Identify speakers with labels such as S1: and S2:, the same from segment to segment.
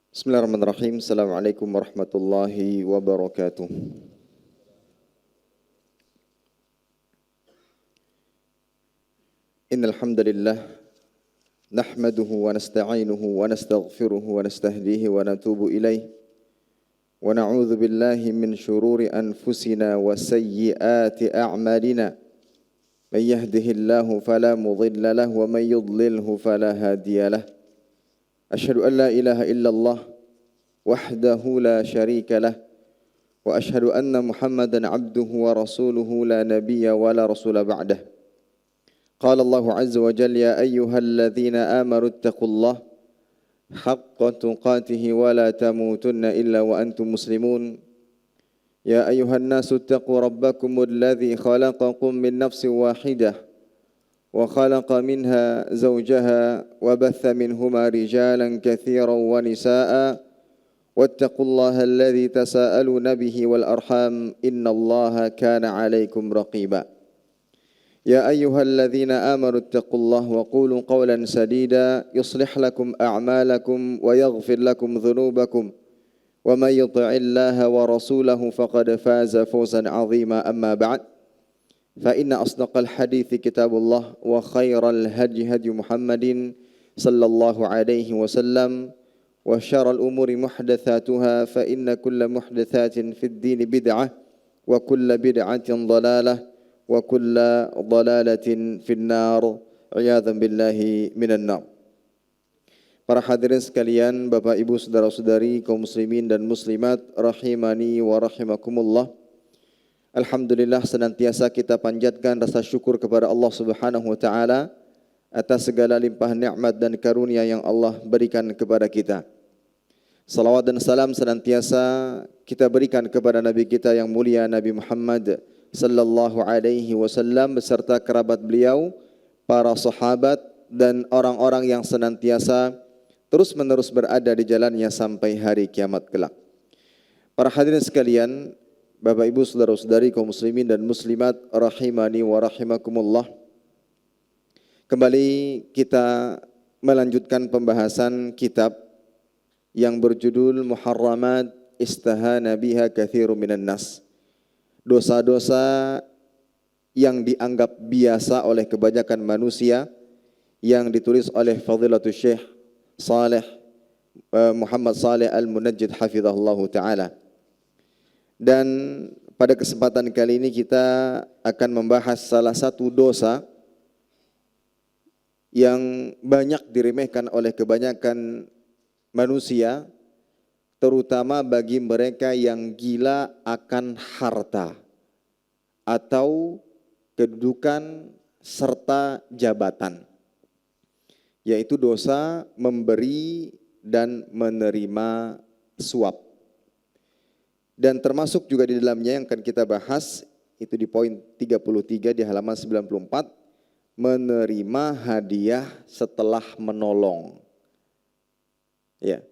S1: Bismillahirrahmanirrahim. Assalamualaikum warahmatullahi wabarakatuh. Innal hamdalillah nahmaduhu wa nasta'inuhu wa nastaghfiruhu wa nastahdihi wa natubu ilaih. Wa na'udzu billahi min shururi anfusina wa sayyiati a'malina. Man yahdihillahu fala mudilla lahu wa man yudlilhu fala hadiya lahu. Asyhadu an la ilaha illallah wahdahu la syarika lah wa asyhadu anna Muhammadan abduhu wa rasuluhu la nabiyya wa la rasula ba'dah. Qala Allah azza wa jalla ya ayyuhalladzina amanu ittaqullaha haqqa tuqatih wa la tamutunna illa wa antum muslimun. Ya ayyuhan nasu ittaqu rabbakumul ladzi khalaqakum min nafsin wahidah وخلق منها زوجها وبث منهما رجالا كثيرا ونساء واتقوا الله الذي تساءلون به والأرحام إن الله كان عليكم رقيبا يا أيها الذين آمنوا اتقوا الله وقولوا قولا سديدا يصلح لكم أعمالكم ويغفر لكم ذنوبكم ومن يطع الله ورسوله فقد فاز فوزا عظيما أما بعد فإن أصدق الحديث كتاب الله وخير الهدي هدي محمد صلى الله عليه وسلم وشر الأمور محدثاتها فإن كل محدثات في الدين بدعة وكل بدعة ضلالة وكل ضلالة في النار عياذا بالله من النار. Para hadirin sekalian, Bapak Ibu saudara-saudari kaum muslimin dan muslimat rahimani wa rahimakumullah. Alhamdulillah, senantiasa kita panjatkan rasa syukur kepada Allah Subhanahu wa taala atas segala limpahan nikmat dan karunia yang Allah berikan kepada kita. Salawat dan salam senantiasa kita berikan kepada Nabi kita yang mulia Nabi Muhammad sallallahu alaihi wasallam beserta kerabat beliau, para sahabat dan orang-orang yang senantiasa terus-menerus berada di jalannya sampai hari kiamat kelak. Para hadirin sekalian, Bapak Ibu saudara-saudari kaum muslimin dan muslimat rahimani wa rahimakumullah. Kembali kita melanjutkan pembahasan kitab yang berjudul Muharramat Istahana Biha Katsirun Minan Nas. Dosa-dosa yang dianggap biasa oleh kebanyakan manusia, yang ditulis oleh Fadilatul Syekh Saleh Muhammad Saleh Al-Munajjid hafizahullahu taala. Dan pada kesempatan kali ini kita akan membahas salah satu dosa yang banyak diremehkan oleh kebanyakan manusia, terutama bagi mereka yang gila akan harta atau kedudukan serta jabatan, yaitu dosa memberi dan menerima suap. Dan termasuk juga di dalamnya yang akan kita bahas itu di poin 33 di halaman 94, menerima hadiah setelah menolong. Ya,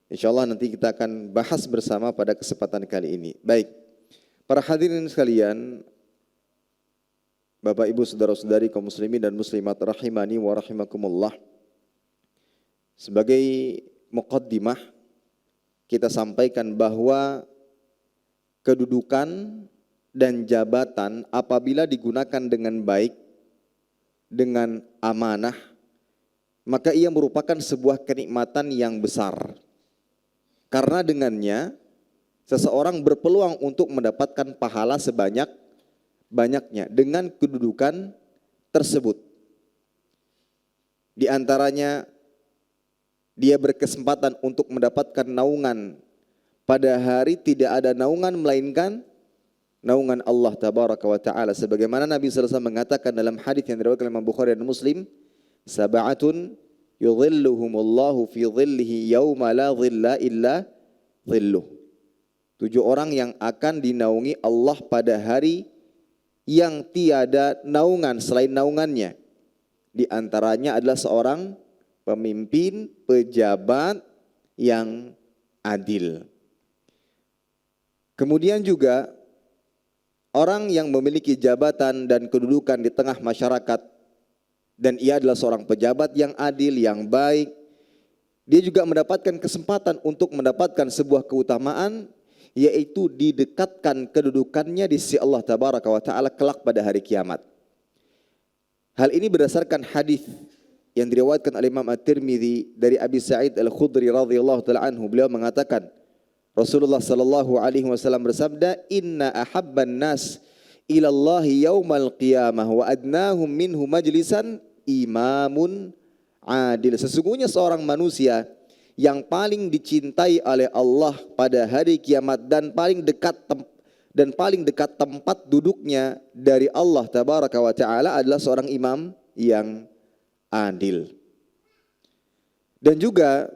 S1: insyaallah nanti kita akan bahas bersama pada kesempatan kali ini. Baik, para hadirin sekalian, Bapak Ibu saudara-saudari kaum muslimin dan muslimat rahimani wa rahimakumullah. Sebagai muqaddimah kita sampaikan bahwa kedudukan dan jabatan apabila digunakan dengan baik, dengan amanah, maka ia merupakan sebuah kenikmatan yang besar. Karena dengannya seseorang berpeluang untuk mendapatkan pahala sebanyak-banyaknya dengan kedudukan tersebut. Di antaranya dia berkesempatan untuk mendapatkan naungan. Pada hari tidak ada naungan melainkan naungan Allah tabaraka wa ta'ala. Sebagaimana Nabi sallallahu alaihi wasallam mengatakan dalam hadis yang diriwayatkan oleh Imam Bukhari dan Muslim, sab'atun yudhilluhumullahu fi dhillihi yauma la dhilla illa dhilluh. 7 orang yang akan dinaungi Allah pada hari yang tiada naungan selain naungannya. Di antaranya adalah seorang pemimpin, pejabat yang adil. Kemudian juga orang yang memiliki jabatan dan kedudukan di tengah masyarakat dan ia adalah seorang pejabat yang adil, yang baik, dia juga mendapatkan kesempatan untuk mendapatkan sebuah keutamaan, yaitu didekatkan kedudukannya di sisi Allah Tabaraka wa Ta'ala kelak pada hari kiamat. Hal ini berdasarkan hadis yang diriwayatkan oleh Imam At-Tirmidzi dari Abi Sa'id Al-Khudri radhiyallahu taala anhu. Beliau mengatakan, Rasulullah sallallahu alaihi wasallam bersabda, "Inna ahabban nas ila Allah yaumal qiyamah wa adnahum minhu majlisan imamun adil." Sesungguhnya seorang manusia yang paling dicintai oleh Allah pada hari kiamat dan paling dekat tempat duduknya dari Allah Tabaraka wa Ta'ala adalah seorang imam yang adil. Dan juga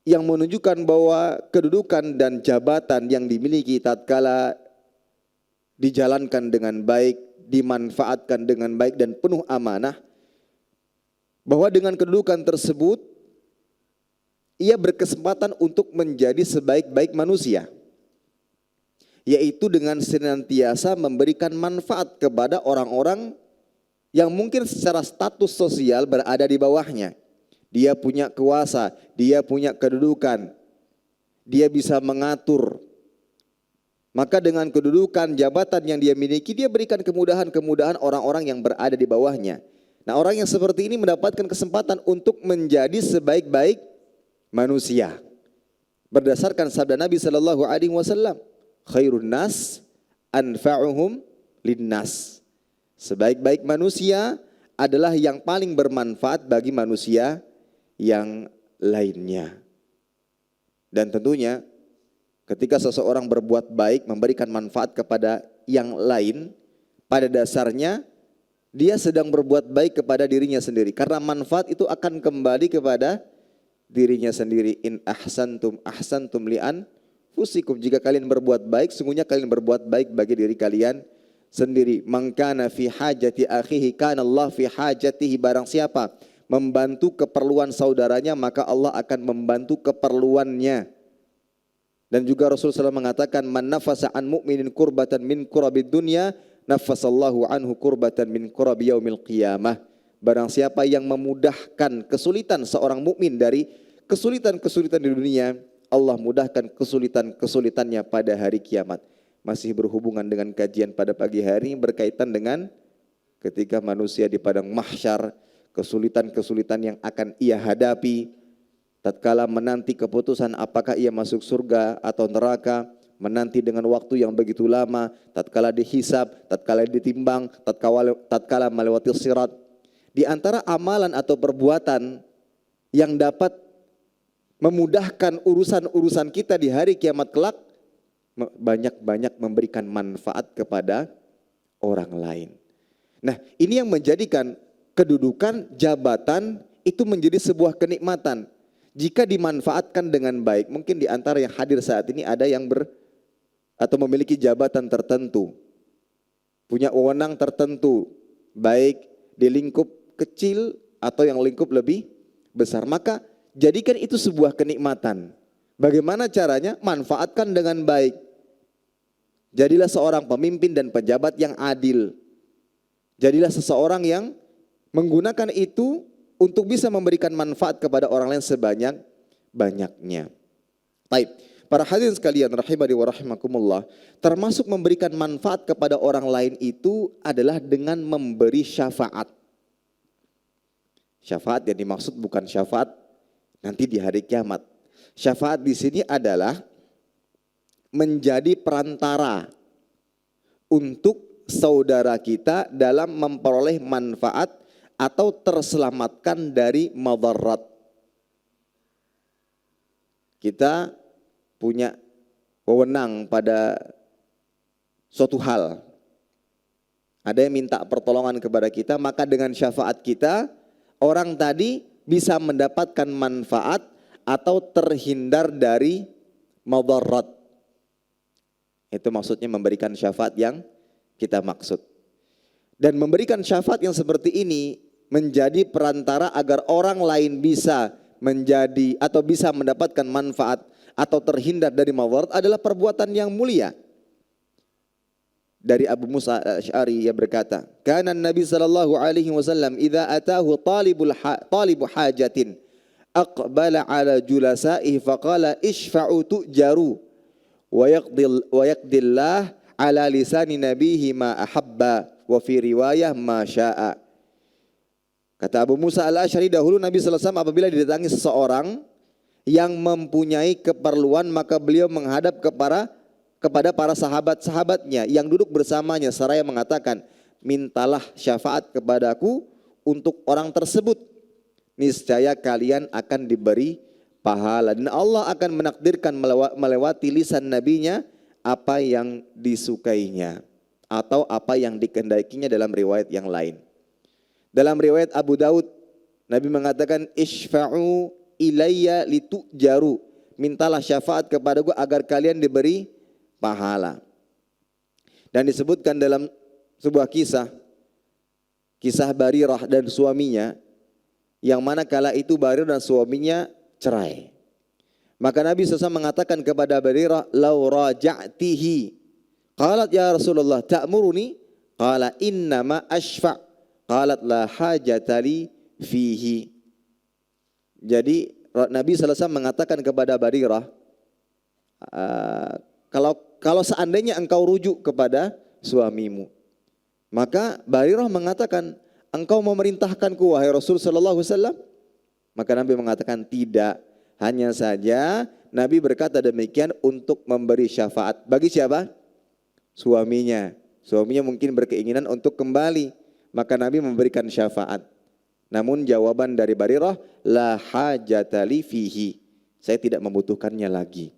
S1: yang menunjukkan bahwa kedudukan dan jabatan yang dimiliki tatkala dijalankan dengan baik, dimanfaatkan dengan baik dan penuh amanah, bahwa dengan kedudukan tersebut ia berkesempatan untuk menjadi sebaik-baik manusia, yaitu dengan senantiasa memberikan manfaat kepada orang-orang yang mungkin secara status sosial berada di bawahnya. Dia punya kuasa, dia punya kedudukan, dia bisa mengatur. Maka dengan kedudukan, jabatan yang dia miliki, dia berikan kemudahan-kemudahan orang-orang yang berada di bawahnya. Nah, orang yang seperti ini mendapatkan kesempatan untuk menjadi sebaik-baik manusia. Berdasarkan sabda Nabi sallallahu alaihi wasallam, khairun nas anfa'uhum linnas. Sebaik-baik manusia adalah yang paling bermanfaat bagi manusia yang lainnya. Dan tentunya ketika seseorang berbuat baik, memberikan manfaat kepada yang lain, pada dasarnya dia sedang berbuat baik kepada dirinya sendiri. Karena manfaat itu akan kembali kepada dirinya sendiri. In ahsantum ahsantum li'an fusikum. Jika kalian berbuat baik, sungguhnya kalian berbuat baik bagi diri kalian sendiri. Man kana fi hajati akhihi kana Allah fi hajatihi. Barang siapa membantu keperluan saudaranya, maka Allah akan membantu keperluannya. Dan juga Rasulullah SAW mengatakan, man nafasa an mu'minin kurbatan min kurabid dunya, nafasallahu anhu kurbatan min kurabi yaumil qiyamah. Barang siapa yang memudahkan kesulitan seorang mukmin dari kesulitan-kesulitan di dunia, Allah mudahkan kesulitan-kesulitannya pada hari kiamat. Masih berhubungan dengan kajian pada pagi hari, berkaitan dengan ketika manusia di padang mahsyar, kesulitan-kesulitan yang akan ia hadapi tatkala menanti keputusan apakah ia masuk surga atau neraka, menanti dengan waktu yang begitu lama, tatkala dihisab, tatkala ditimbang, tatkala melewati sirat. Di antara amalan atau perbuatan yang dapat memudahkan urusan-urusan kita di hari kiamat kelak, banyak-banyak memberikan manfaat kepada orang lain. Nah, ini yang menjadikan kedudukan, jabatan itu menjadi sebuah kenikmatan. Jika dimanfaatkan dengan baik, mungkin di antara yang hadir saat ini ada yang atau memiliki jabatan tertentu, punya wewenang tertentu, baik di lingkup kecil atau yang lingkup lebih besar. Maka jadikan itu sebuah kenikmatan. Bagaimana caranya? Manfaatkan dengan baik. Jadilah seorang pemimpin dan pejabat yang adil. Jadilah seseorang yang menggunakan itu untuk bisa memberikan manfaat kepada orang lain sebanyak-banyaknya. Baik, para hadirin sekalian rahimani wa rahimakumullah, termasuk memberikan manfaat kepada orang lain itu adalah dengan memberi syafaat. Syafaat yang dimaksud bukan syafaat nanti di hari kiamat. Syafaat di sini adalah menjadi perantara untuk saudara kita dalam memperoleh manfaat atau terselamatkan dari madarat. Kita punya wewenang pada suatu hal. Ada yang minta pertolongan kepada kita, maka dengan syafaat kita, orang tadi bisa mendapatkan manfaat atau terhindar dari madarat. Itu maksudnya memberikan syafaat yang kita maksud. Dan memberikan syafaat yang seperti ini menjadi perantara agar orang lain bisa menjadi atau bisa mendapatkan manfaat atau terhindar dari madarat adalah perbuatan yang mulia. Dari Abu Musa Al-Asy'ari ia berkata, "Kana Nabi sallallahu alaihi wasallam idza atahu talibu hajatin aqbala ala julasaihi faqala ishfa'u tu'jaru wa yaqdillah ala lisani nabihi ma ahabba wa fi riwayah ma syaa. Kata Abu Musa al-Asy'ari, dahulu Nabi sallallahu alaihi wasallam apabila didatangi seseorang yang mempunyai keperluan, maka beliau menghadap kepada para sahabat-sahabatnya yang duduk bersamanya seraya mengatakan, mintalah syafaat kepadaku untuk orang tersebut, niscaya kalian akan diberi pahala dan Allah akan menakdirkan melewati lisan nabinya apa yang disukainya atau apa yang dikehendakinya dalam riwayat yang lain. Dalam riwayat Abu Daud, Nabi mengatakan, ishfa'u ilayya litu'jaru, mintalah syafaat kepadaku agar kalian diberi pahala. Dan disebutkan dalam sebuah kisah Barirah dan suaminya, yang mana kala itu Barirah dan suaminya cerai. Maka Nabi SAW mengatakan kepada Barirah, lau raja'tihi. Qalat ya Rasulullah ta'muruni? Qala innama ashfa'. Qalat la hajatali fihi. Jadi Nabi SAW mengatakan kepada Barirah, kalau seandainya engkau rujuk kepada suamimu, maka Barirah mengatakan, engkau memerintahkanku wahai Rasul sallallahu alaihi wasallam? Maka Nabi mengatakan tidak, hanya saja Nabi berkata demikian untuk memberi syafaat. Bagi siapa? Suaminya. Suaminya mungkin berkeinginan untuk kembali, maka Nabi memberikan syafaat. Namun jawaban dari Barirah, la hajatali fihi, saya tidak membutuhkannya lagi.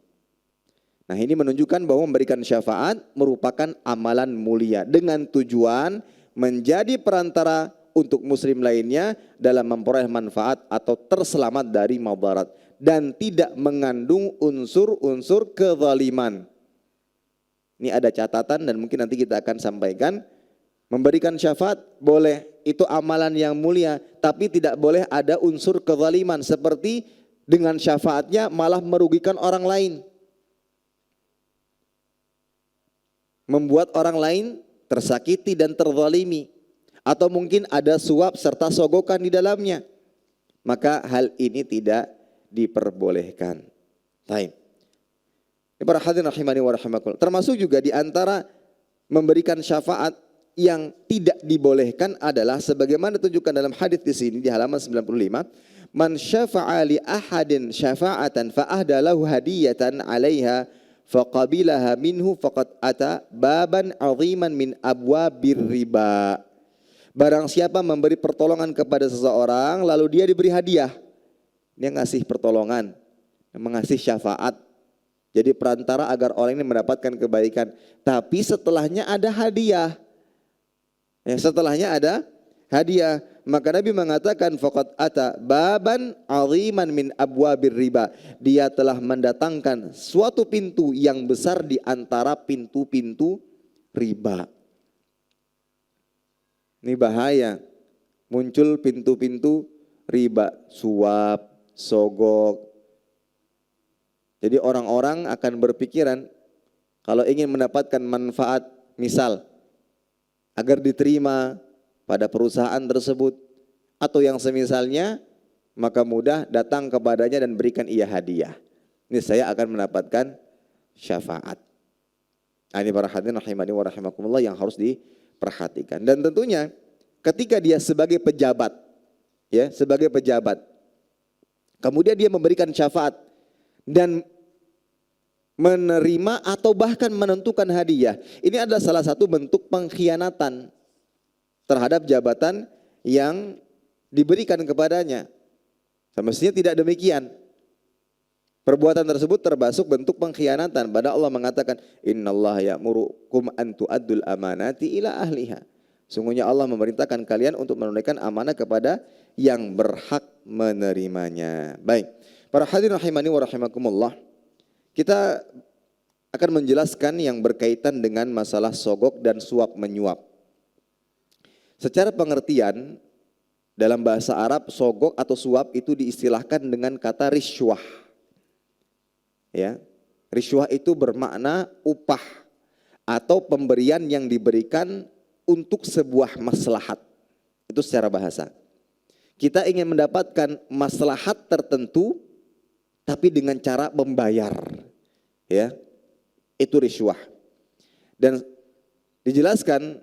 S1: Nah, ini menunjukkan bahwa memberikan syafaat merupakan amalan mulia dengan tujuan menjadi perantara untuk muslim lainnya dalam memperoleh manfaat atau terselamat dari madarat dan tidak mengandung unsur-unsur kezaliman. Ini ada catatan dan mungkin nanti kita akan sampaikan. Memberikan syafaat boleh, itu amalan yang mulia, tapi tidak boleh ada unsur kezaliman seperti dengan syafaatnya malah merugikan orang lain, membuat orang lain tersakiti dan terzalimi, atau mungkin ada suap serta sogokan di dalamnya. Maka hal ini tidak diperbolehkan. Baik. Para hadirin rahimani wa rahimakumullah. Termasuk juga di antara memberikan syafaat yang tidak dibolehkan adalah sebagaimana ditunjukkan dalam hadis di sini di halaman 95, man syafa'a li ahadin syafa'atan fa ahda lahu hadiyatan 'alaiha faqabilaha minhu faqad ata baban 'aziman min abwabir riba. Barang siapa memberi pertolongan kepada seseorang lalu dia diberi hadiah, dia ngasih pertolongan, mengasih syafaat, jadi perantara agar orang ini mendapatkan kebaikan, tapi setelahnya ada hadiah. Setelahnya ada hadiah, maka Nabi mengatakan faqad ata baban 'aziman min abwabir riba. Dia telah mendatangkan suatu pintu yang besar di antara pintu-pintu riba. Ini bahaya. Muncul pintu-pintu riba, suap, sogok. Jadi orang-orang akan berpikiran kalau ingin mendapatkan manfaat, misal agar diterima pada perusahaan tersebut atau yang semisalnya, maka mudah datang kepadanya dan berikan ia hadiah. Ini saya akan mendapatkan syafaat. Ini para hadirin rahimani wa rahimakumullah yang harus diperhatikan. Dan tentunya ketika dia sebagai pejabat, sebagai pejabat, kemudian dia memberikan syafaat dan menerima atau bahkan menentukan hadiah, ini adalah salah satu bentuk pengkhianatan terhadap jabatan yang diberikan kepadanya. Semestinya tidak demikian. Perbuatan tersebut termasuk bentuk pengkhianatan. Pada Allah mengatakan, innallaha ya'murukum an tu'addul amanati ila ahliha. Sungguhnya Allah memerintahkan kalian untuk menunaikan amanah kepada yang berhak menerimanya. Baik, para hadirin rahimani wa rahimakumullah. Kita akan menjelaskan yang berkaitan dengan masalah sogok dan suap menyuap. Secara pengertian, dalam bahasa Arab sogok atau suap itu diistilahkan dengan kata risyuah. Risyuah itu bermakna upah atau pemberian yang diberikan untuk sebuah maslahat. Itu secara bahasa. Kita ingin mendapatkan maslahat tertentu tapi dengan cara membayar. Ya. Itu riswah. Dan dijelaskan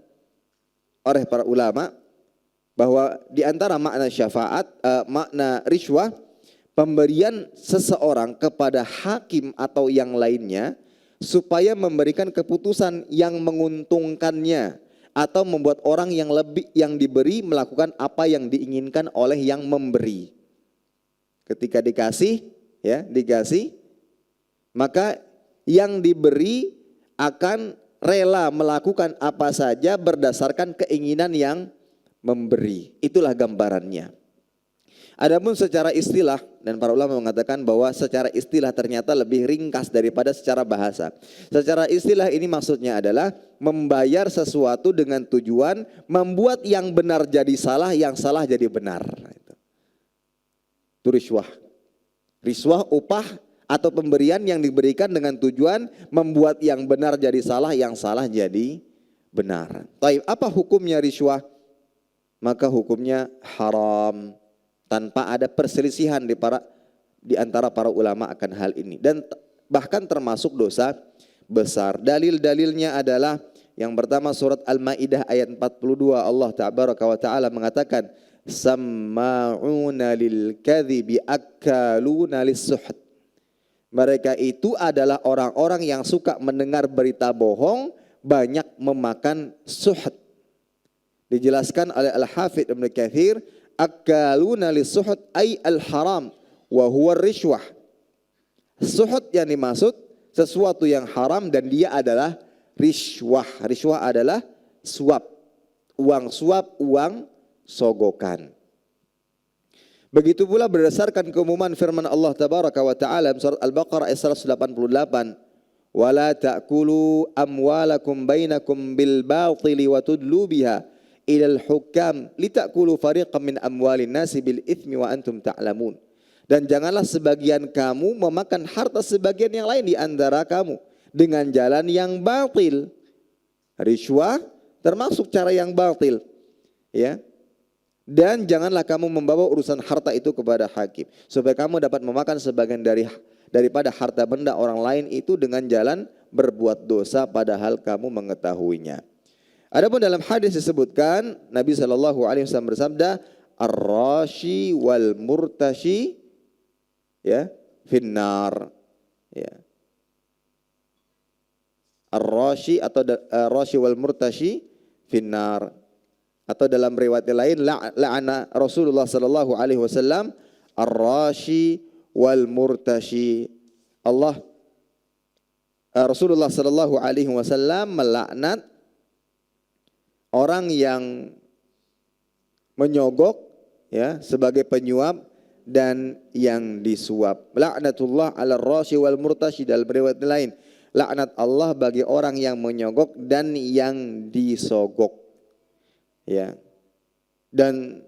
S1: oleh para ulama bahwa di antara makna syafaat, makna riswah, pemberian seseorang kepada hakim atau yang lainnya supaya memberikan keputusan yang menguntungkannya atau membuat orang yang diberi melakukan apa yang diinginkan oleh yang memberi. Ketika dikasih, maka yang diberi akan rela melakukan apa saja berdasarkan keinginan yang memberi. Itulah gambarannya. Adapun secara istilah, dan para ulama mengatakan bahwa secara istilah ternyata lebih ringkas daripada secara bahasa. Secara istilah ini maksudnya adalah membayar sesuatu dengan tujuan membuat yang benar jadi salah, yang salah jadi benar. Itu riswah. Riswah upah atau pemberian yang diberikan dengan tujuan membuat yang benar jadi salah, yang salah jadi benar. Baik, apa hukumnya riswah? Maka hukumnya haram, tanpa ada perselisihan di antara para ulama akan hal ini, dan bahkan termasuk dosa besar. Dalil-dalilnya adalah yang pertama surat Al-Maidah ayat 42, Allah Tabaraka wa Ta'ala mengatakan samma'una lil kadhibi akaluna lis-suhd. Mereka itu adalah orang-orang yang suka mendengar berita bohong, banyak memakan suhd. Dijelaskan oleh Al-Hafidz Ibnu Katsir, akaluna lis-suhd ay al-haram wa huwa riswah. Suhd yang dimaksud sesuatu yang haram dan dia adalah riswah. Riswah adalah suap, uang sogokan. Begitu pula berdasarkan keumuman firman Allah Tabaraka wa Ta'ala surat Al-Baqarah ayat 188, wala ta'kulu amwalakum bainakum bil batili wa tudlu biha ilal hukam litakulu fariqan min amwalin nasi bil ithmi wa antum ta'lamun. Dan janganlah sebagian kamu memakan harta sebagian yang lain di antara kamu dengan jalan yang batil. Riswah termasuk cara yang batil, ya. Dan janganlah kamu membawa urusan harta itu kepada hakim supaya kamu dapat memakan sebagian daripada harta benda orang lain itu dengan jalan berbuat dosa padahal kamu mengetahuinya. Adapun dalam hadis disebutkan Nabi SAW bersabda, ar-rashi wal murtashi finnar. Ya. Ar-rashi atau rashi wal murtashi finnar. Atau dalam riwayat lain la'ana Rasulullah sallallahu alaihi wasallam ar-rashi wal murtashi. Rasulullah sallallahu alaihi wasallam melaknat orang yang menyogok, ya, sebagai penyuap dan yang disuap. La'natullah 'alal rashi wal murtashi. Dalam riwayat lain, laknat Allah bagi orang yang menyogok dan yang disogok. Ya. Dan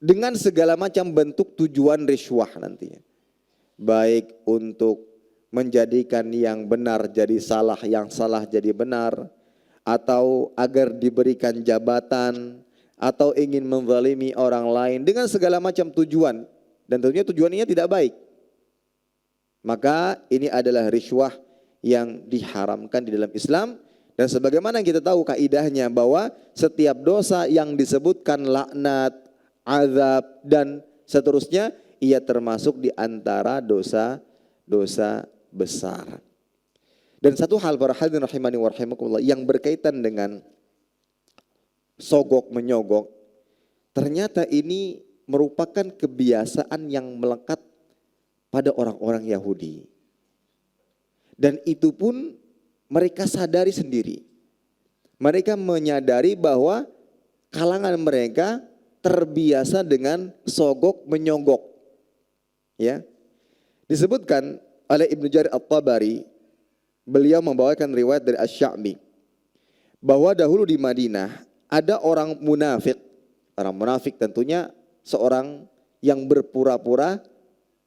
S1: dengan segala macam bentuk tujuan riswah nantinya. Baik untuk menjadikan yang benar jadi salah, yang salah jadi benar, atau agar diberikan jabatan, atau ingin menzalimi orang lain dengan segala macam tujuan, dan tentunya tujuannya tidak baik. Maka ini adalah riswah yang diharamkan di dalam Islam. Dan sebagaimana kita tahu kaidahnya bahwa setiap dosa yang disebutkan laknat, azab dan seterusnya, ia termasuk di antara dosa-dosa besar. Dan satu hal para hadirin rahimani wa rahimakumullah yang berkaitan dengan sogok menyogok, ternyata ini merupakan kebiasaan yang melekat pada orang-orang Yahudi. Dan itu pun mereka sadari sendiri. Mereka menyadari bahwa kalangan mereka terbiasa dengan sogok menyogok. Ya. Disebutkan oleh Ibnu Jarir At-Tabari, beliau membawakan riwayat dari Asy-Sya'bi bahwa dahulu di Madinah ada orang munafik. Orang munafik tentunya seorang yang berpura-pura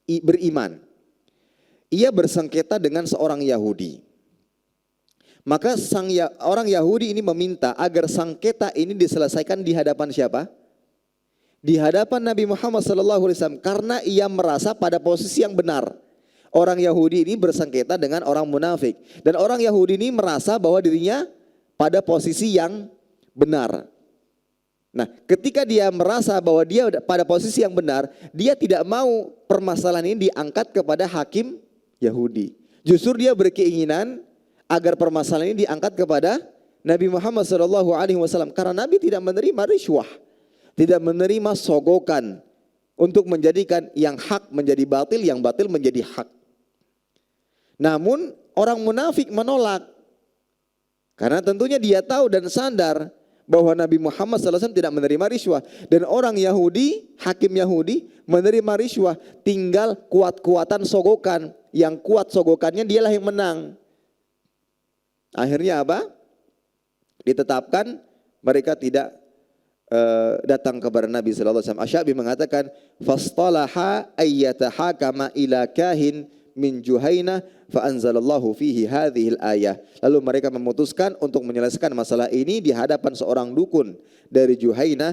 S1: beriman. Ia bersengketa dengan seorang Yahudi. Maka orang Yahudi ini meminta agar sengketa ini diselesaikan di hadapan siapa? di hadapan Nabi Muhammad SAW karena ia merasa pada posisi yang benar. Orang Yahudi ini bersengketa dengan orang munafik, dan orang Yahudi ini merasa bahwa dirinya pada posisi yang benar. Nah, ketika dia merasa bahwa dia pada posisi yang benar, dia tidak mau permasalahan ini diangkat kepada hakim Yahudi. Justru dia berkeinginan agar permasalahan ini diangkat kepada Nabi Muhammad SAW, karena Nabi tidak menerima riswah, tidak menerima sogokan untuk menjadikan yang hak menjadi batil, yang batil menjadi hak. Namun orang munafik menolak, karena tentunya dia tahu dan sadar bahwa Nabi Muhammad SAW tidak menerima riswah. Dan orang Yahudi, hakim Yahudi menerima riswah, tinggal kuat-kuatan sogokan. Yang kuat sogokannya dialah yang menang. Akhirnya apa? Ditetapkan mereka tidak datang kepada Nabi SAW. Asy-Sya'bi mengatakan, fastalaha ayyatahakama ila kahin min Juhainah fa anzalallahu fihi hadhil ayah. Lalu mereka memutuskan untuk menyelesaikan masalah ini di hadapan seorang dukun dari Juhainah.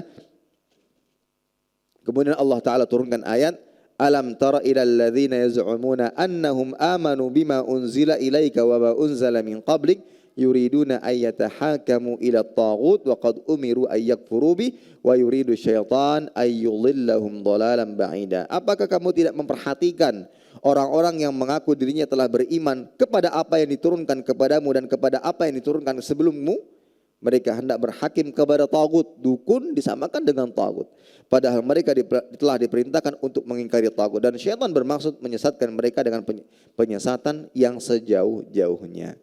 S1: Kemudian Allah Ta'ala turunkan ayat, alam tara ilal ladzina yaz'umuna annahum amanu bima unzila ilaika wa ma unzila min qablik yuriduna ayyatahakamu ila at-taghut wa qad umiru ayyakfuru bi wa yuridu syaitan ayyudhillahum dhalalan ba'ida. Apakah kamu tidak memperhatikan orang-orang yang mengaku dirinya telah beriman kepada apa yang diturunkan kepadamu dan kepada apa yang diturunkan sebelummu? Mereka hendak berhakim kepada tagut. Dukun disamakan dengan tagut, padahal mereka telah diperintahkan untuk mengingkari tagut. Dan syaitan bermaksud menyesatkan mereka dengan penyesatan yang sejauh-jauhnya.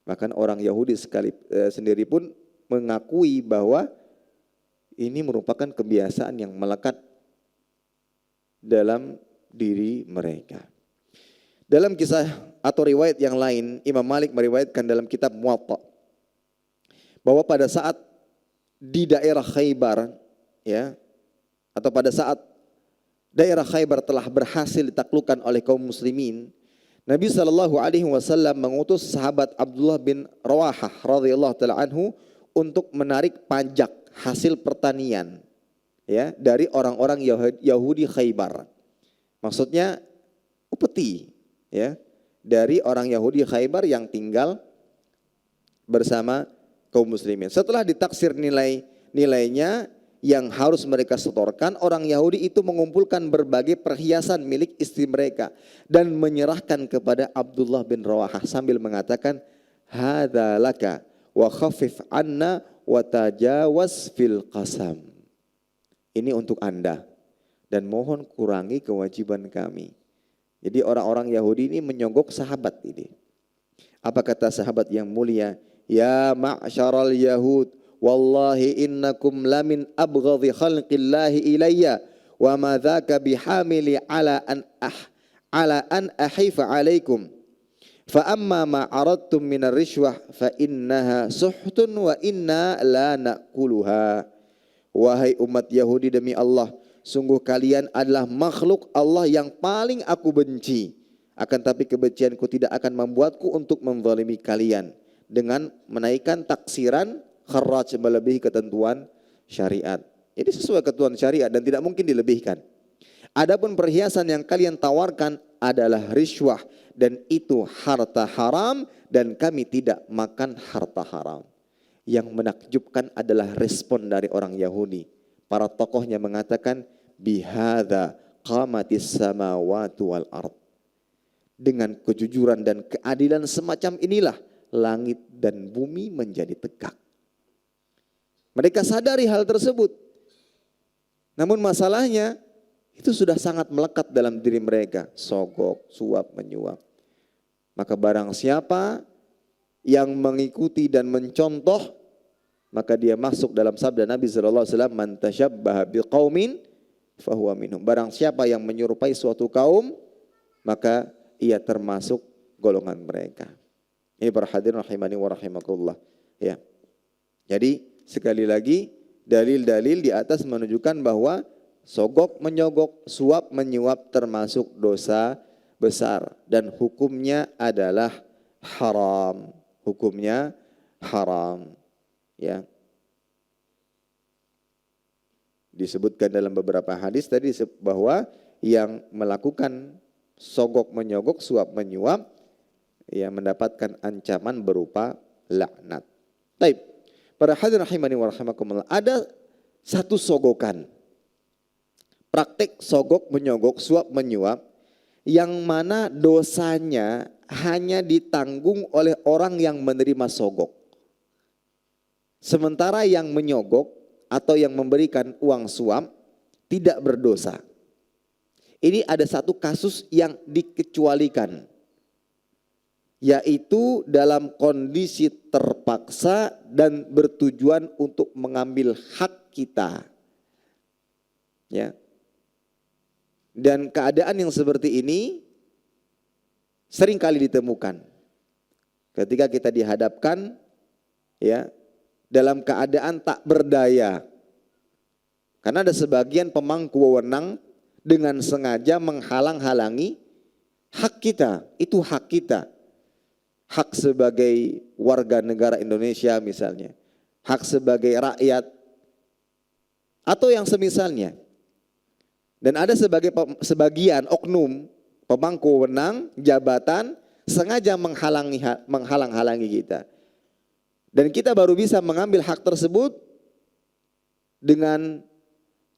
S1: Bahkan orang Yahudi sendiri pun mengakui bahwa ini merupakan kebiasaan yang melekat dalam diri mereka. Dalam kisah atau riwayat yang lain, Imam Malik meriwayatkan dalam kitab Muwatta bahwa pada saat di daerah Khaybar, ya, atau pada saat daerah Khaybar telah berhasil ditaklukkan oleh kaum muslimin, Nabi SAW mengutus sahabat Abdullah bin Rawahah radhiyallahu taala anhu untuk menarik pajak hasil pertanian, ya, dari orang-orang Yahudi Khaybar. Maksudnya upeti, ya, dari orang Yahudi Khaybar yang tinggal bersama kaum muslimin. Setelah ditaksir nilainya yang harus mereka setorkan, orang Yahudi itu mengumpulkan berbagai perhiasan milik istri mereka dan menyerahkan kepada Abdullah bin Rawahah sambil mengatakan, hadza laka wa khaffif anna wa tajawaz fil qasam. Ini untuk Anda dan mohon kurangi kewajiban kami. Jadi orang-orang Yahudi ini menyogok sahabat ini. Apa kata sahabat yang mulia? Ya ma'syaral Yahud, wallahi innakum lamin abghadhi khalqillahi ilayya wa ma dzaka bihamili ala an ahifa alaikum fa amma ma aradtum min ar-rishwah fa innaha suhtun wa inna la na'kuluha. Wahai umat Yahudi, demi Allah, sungguh kalian adalah makhluk Allah yang paling aku benci. Akan tapi kebencianku tidak akan membuatku untuk menzalimi kalian dengan menaikkan taksiran kharaj melebihi ketentuan syariat. Ini sesuai ketentuan syariat dan tidak mungkin dilebihkan. Adapun perhiasan yang kalian tawarkan adalah riswah dan itu harta haram dan kami tidak makan harta haram. Yang menakjubkan adalah respon dari orang Yahudi. Para tokohnya mengatakan bihadza qamatis samawati wal ard. Dengan kejujuran dan keadilan semacam inilah langit dan bumi menjadi tegak. Mereka sadari hal tersebut. Namun masalahnya itu sudah sangat melekat dalam diri mereka. Sogok, suap, menyuap. Maka barang siapa yang mengikuti dan mencontoh, maka dia masuk dalam sabda Nabi SAW, man tashabbaha biqaumin fahuwa minhum. Barang siapa yang menyerupai suatu kaum, maka ia termasuk golongan mereka. Ini para hadirin rahimani wa rahimakumullah. Ya. Jadi sekali lagi dalil-dalil di atas menunjukkan bahwa sogok menyogok, suap menyuap termasuk dosa besar dan hukumnya adalah haram. Hukumnya haram. Ya. Disebutkan dalam beberapa hadis tadi bahwa yang melakukan sogok menyogok, suap menyuap, ya mendapatkan ancaman berupa laknat. Baik, para hadirin rahimani wa rahimakumullah, ada satu sogokan, praktek sogok menyogok, suap menyuap, yang mana dosanya hanya ditanggung oleh orang yang menerima sogok. Sementara yang menyogok atau yang memberikan uang suap tidak berdosa. Ini ada satu kasus yang dikecualikan, yaitu dalam kondisi terpaksa dan bertujuan untuk mengambil hak kita. Ya. Dan keadaan yang seperti ini sering kali ditemukan ketika kita dihadapkan, ya, dalam keadaan tak berdaya. Karena ada sebagian pemangku wewenang dengan sengaja menghalang-halangi hak kita. Itu hak kita. Hak sebagai warga negara Indonesia misalnya. Hak sebagai rakyat. Atau yang semisalnya. Dan ada sebagian oknum pemangku wewenang, jabatan sengaja menghalang-halangi kita. Dan kita baru bisa mengambil hak tersebut dengan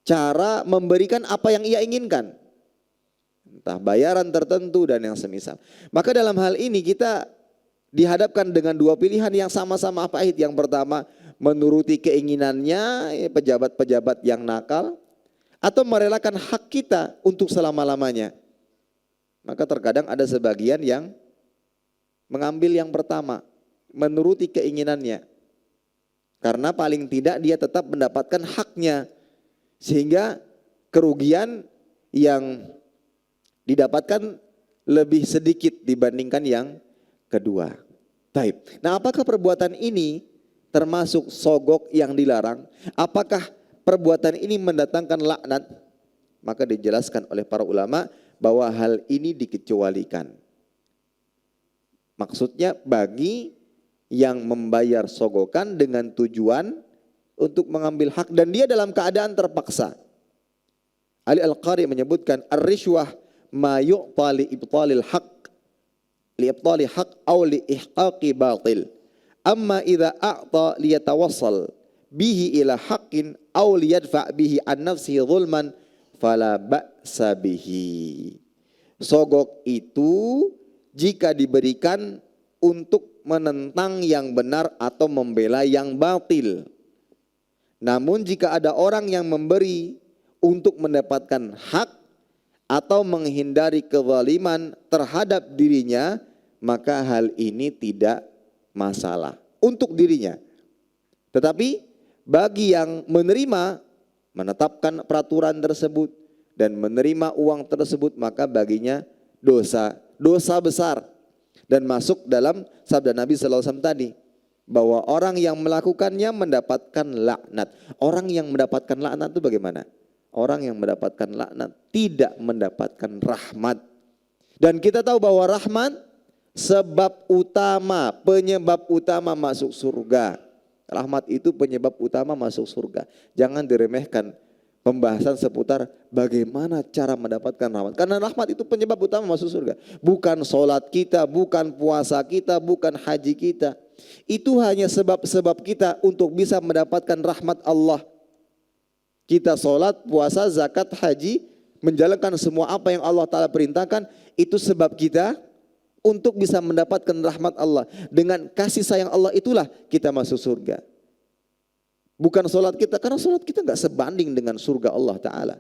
S1: cara memberikan apa yang ia inginkan. Entah bayaran tertentu dan yang semisal. Maka dalam hal ini kita dihadapkan dengan dua pilihan yang sama-sama pahit. Yang pertama, menuruti keinginannya pejabat-pejabat yang nakal, atau merelakan hak kita untuk selama-lamanya. Maka terkadang ada sebagian yang mengambil yang pertama, menuruti keinginannya. Karena paling tidak dia tetap mendapatkan haknya. Sehingga kerugian yang didapatkan lebih sedikit dibandingkan yang kedua. Taib. Nah, apakah perbuatan ini termasuk sogok yang dilarang? Apakah perbuatan ini mendatangkan laknat? Maka dijelaskan oleh para ulama bahwa hal ini dikecualikan. Maksudnya bagi yang membayar sogokan dengan tujuan untuk mengambil hak dan dia dalam keadaan terpaksa. Ali Al-Qari menyebutkan ar-rishwah ma yu'ta li ibtalil haq li ibtali haq aw li ihqaqi batil. Amma idza a'ta li yatawassal bihi ila haqqin aw li yadfa' bihi an nafsihi zulman fala ba'sa bihi. Sogok itu jika diberikan untuk menentang yang benar atau membela yang batil. Namun jika ada orang yang memberi untuk mendapatkan hak atau menghindari kezaliman terhadap dirinya, maka hal ini tidak masalah untuk dirinya. Tetapi bagi yang menerima, menetapkan peraturan tersebut dan menerima uang tersebut, maka baginya dosa besar. Dan masuk dalam sabda Nabi SAW tadi, bahwa orang yang melakukannya mendapatkan laknat. Orang yang mendapatkan laknat itu bagaimana? Orang yang mendapatkan laknat tidak mendapatkan rahmat. Dan kita tahu bahwa rahmat sebab utama, penyebab utama masuk surga. Rahmat itu penyebab utama masuk surga. Jangan diremehkan pembahasan seputar bagaimana cara mendapatkan rahmat. Karena rahmat itu penyebab utama masuk surga. Bukan sholat kita, bukan puasa kita, bukan haji kita. Itu hanya sebab-sebab kita untuk bisa mendapatkan rahmat Allah. Kita sholat, puasa, zakat, haji, menjalankan semua apa yang Allah Ta'ala perintahkan. Itu sebab kita untuk bisa mendapatkan rahmat Allah. Dengan kasih sayang Allah itulah kita masuk surga. Bukan sholat kita, karena sholat kita gak sebanding dengan surga Allah Ta'ala.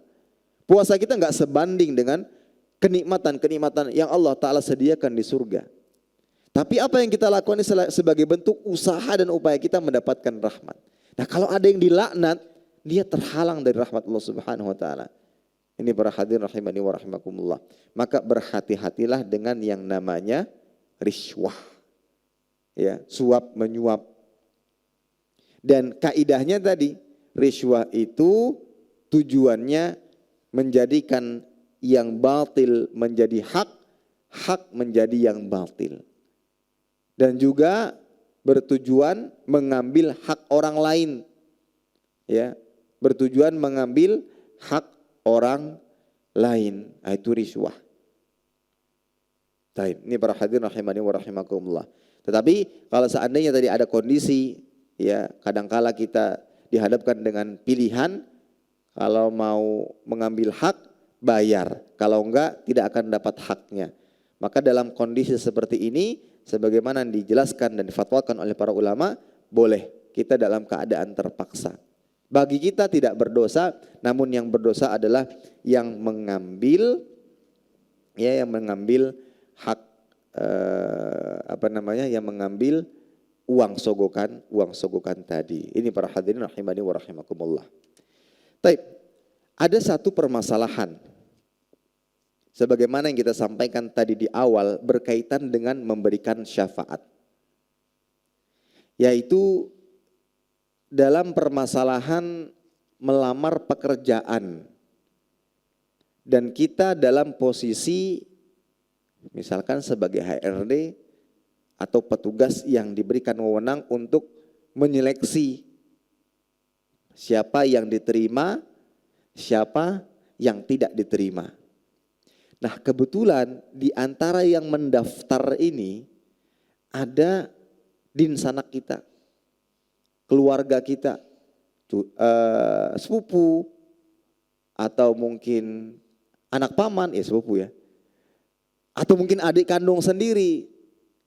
S1: Puasa kita gak sebanding dengan kenikmatan-kenikmatan yang Allah Ta'ala sediakan di surga. Tapi apa yang kita lakukan ini sebagai bentuk usaha dan upaya kita mendapatkan rahmat. Nah, kalau ada yang dilaknat, dia terhalang dari rahmat Allah Subhanahu Wa Ta'ala. Ini para hadirin rahimani wa rahimakumullah. Maka berhati-hatilah dengan yang namanya rishwah. Ya, suap menyuap. Dan kaidahnya tadi, rishwah itu tujuannya menjadikan yang batil menjadi hak, hak menjadi yang batil. Dan juga bertujuan mengambil hak orang lain. Ya, bertujuan mengambil hak orang lain, itu riswah. Baik, ini para hadirin rahimani wa rahimakumullah. Tetapi kalau seandainya tadi ada kondisi, ya kadangkala kita dihadapkan dengan pilihan, kalau mau mengambil hak bayar, kalau enggak tidak akan dapat haknya. Maka dalam kondisi seperti ini, sebagaimana dijelaskan dan difatwakan oleh para ulama, boleh kita dalam keadaan terpaksa. Bagi kita tidak berdosa, namun yang berdosa adalah yang mengambil, ya yang mengambil hak yang mengambil uang sogokan tadi. Ini para hadirin rahimani wa rahimakumullah. Baik, ada satu permasalahan sebagaimana yang kita sampaikan tadi di awal berkaitan dengan memberikan syafaat. Yaitu dalam permasalahan melamar pekerjaan dan kita dalam posisi misalkan sebagai HRD atau petugas yang diberikan wewenang untuk menyeleksi siapa yang diterima, siapa yang tidak diterima. Nah, kebetulan di antara yang mendaftar ini ada dinsanak kita, keluarga kita, sepupu atau mungkin anak paman, ya sepupu ya. Atau mungkin adik kandung sendiri.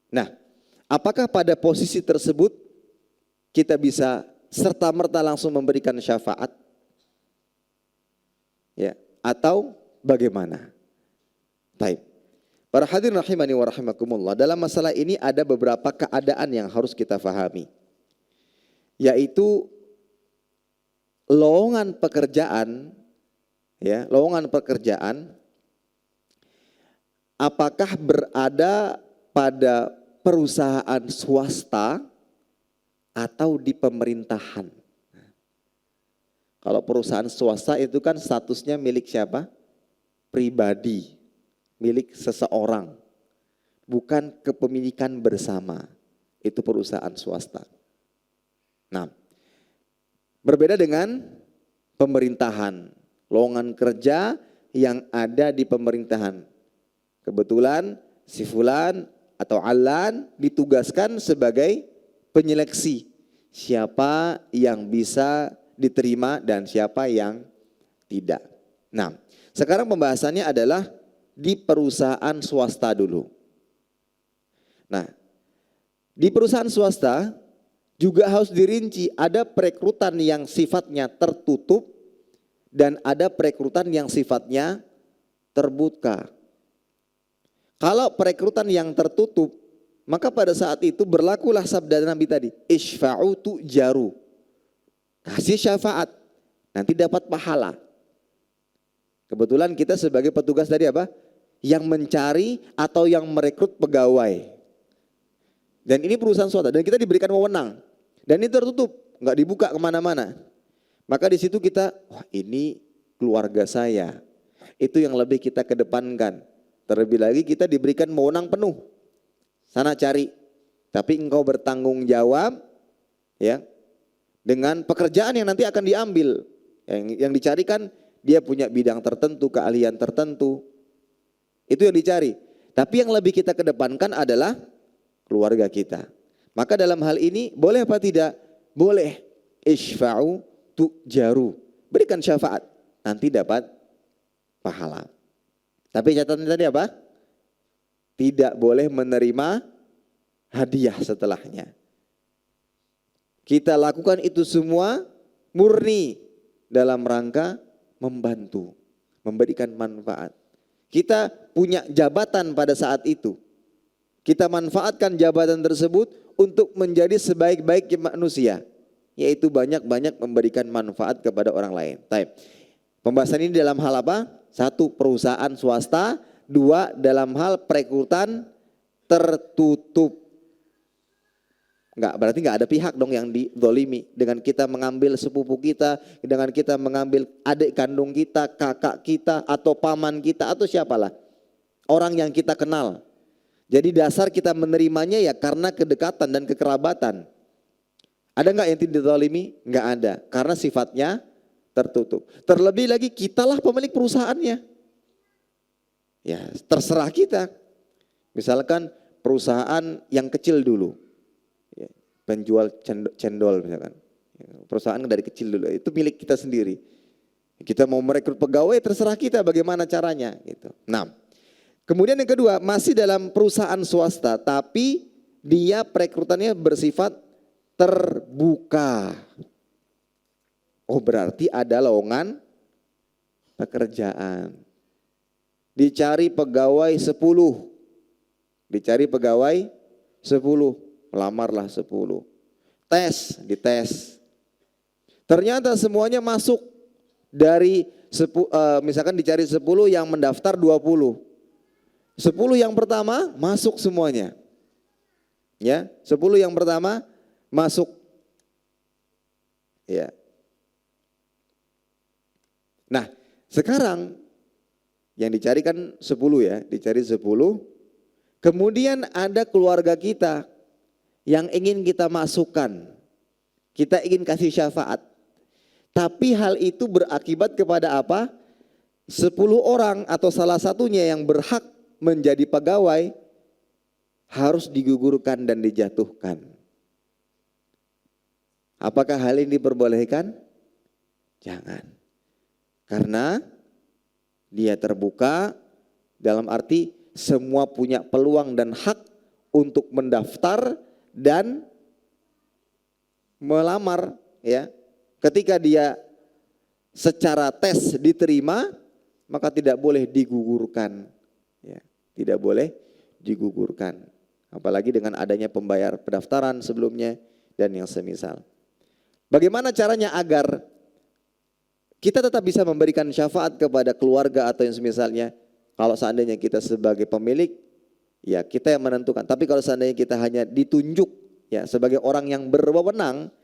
S1: Nah, apakah pada posisi tersebut kita bisa serta-merta langsung memberikan syafaat? Ya, atau bagaimana? Baik. Para hadirin rahimani wa rahimakumullah, dalam masalah ini ada beberapa keadaan yang harus kita fahami. Yaitu lowongan pekerjaan, ya, lowongan pekerjaan apakah berada pada perusahaan swasta atau di pemerintahan. Kalau perusahaan swasta itu kan statusnya milik siapa? Pribadi, milik seseorang, bukan kepemilikan bersama. Itu perusahaan swasta. Nah, berbeda dengan pemerintahan, lowongan kerja yang ada di pemerintahan. Kebetulan si fulan atau alan ditugaskan sebagai penyeleksi siapa yang bisa diterima dan siapa yang tidak. Nah, sekarang pembahasannya adalah di perusahaan swasta dulu. Nah, di perusahaan swasta juga harus dirinci, ada perekrutan yang sifatnya tertutup dan ada perekrutan yang sifatnya terbuka. Kalau perekrutan yang tertutup, maka pada saat itu berlakulah sabda Nabi tadi, isfa'u tu'jaru. Kasih syafaat, nanti dapat pahala. Kebetulan kita sebagai petugas tadi apa? Yang mencari atau yang merekrut pegawai. Dan ini perusahaan swasta dan kita diberikan wewenang. Dan ini tertutup, nggak dibuka kemana-mana. Maka di situ kita, wah ini keluarga saya. Itu yang lebih kita kedepankan. Terlebih lagi kita diberikan wewenang penuh. Sana cari, tapi engkau bertanggung jawab ya dengan pekerjaan yang nanti akan diambil. Yang dicarikan dia punya bidang tertentu, keahlian tertentu. Itu yang dicari. Tapi yang lebih kita kedepankan adalah keluarga kita. Maka dalam hal ini boleh apa tidak? Boleh. Isfa'u tu'jaru. Berikan syafaat, nanti dapat pahala. Tapi catatan tadi apa? Tidak boleh menerima hadiah setelahnya. Kita lakukan itu semua murni dalam rangka membantu, memberikan manfaat. Kita punya jabatan pada saat itu. Kita manfaatkan jabatan tersebut untuk menjadi sebaik-baik manusia, yaitu banyak-banyak memberikan manfaat kepada orang lain. Baik. Pembahasan ini dalam hal apa? Satu, perusahaan swasta. Dua, dalam hal perekrutan tertutup. Berarti enggak ada pihak dong yang dizolimi. Dengan kita mengambil sepupu kita, dengan kita mengambil adik kandung kita, kakak kita, atau paman kita, atau siapalah. Orang yang kita kenal. Jadi dasar kita menerimanya ya karena kedekatan dan kekerabatan. Ada enggak yang tidak dizolimi? Enggak ada. Karena sifatnya tertutup. Terlebih lagi kitalah pemilik perusahaannya. Ya, terserah kita. Misalkan perusahaan yang kecil dulu, ya, penjual cendol misalkan. Perusahaan dari kecil dulu, itu milik kita sendiri. Kita mau merekrut pegawai terserah kita bagaimana caranya gitu. Nah, kemudian yang kedua masih dalam perusahaan swasta tapi dia perekrutannya bersifat terbuka. Oh berarti ada lowongan pekerjaan. Dicari pegawai 10. Dicari pegawai 10. Melamarlah 10. Dites. Ternyata semuanya masuk dari misalkan dicari 10 yang mendaftar 20. 10 yang pertama masuk semuanya. Ya, 10 yang pertama masuk. Ya. Nah, sekarang yang dicari kan 10 ya, dicari 10. Kemudian ada keluarga kita yang ingin kita masukkan. Kita ingin kasih syafaat. Tapi hal itu berakibat kepada apa? 10 orang atau salah satunya yang berhak menjadi pegawai harus digugurkan dan dijatuhkan. Apakah hal ini diperbolehkan? Jangan. Karena dia terbuka dalam arti semua punya peluang dan hak untuk mendaftar dan melamar, ya. Ketika dia secara tes diterima, maka tidak boleh digugurkan. Ya, tidak boleh digugurkan. Apalagi dengan adanya pembayar pendaftaran sebelumnya dan yang semisal. Bagaimana caranya agar kita tetap bisa memberikan syafaat kepada keluarga atau yang semisalnya? Kalau seandainya kita sebagai pemilik, ya kita yang menentukan. Tapi kalau seandainya kita hanya ditunjuk ya sebagai orang yang berwenang,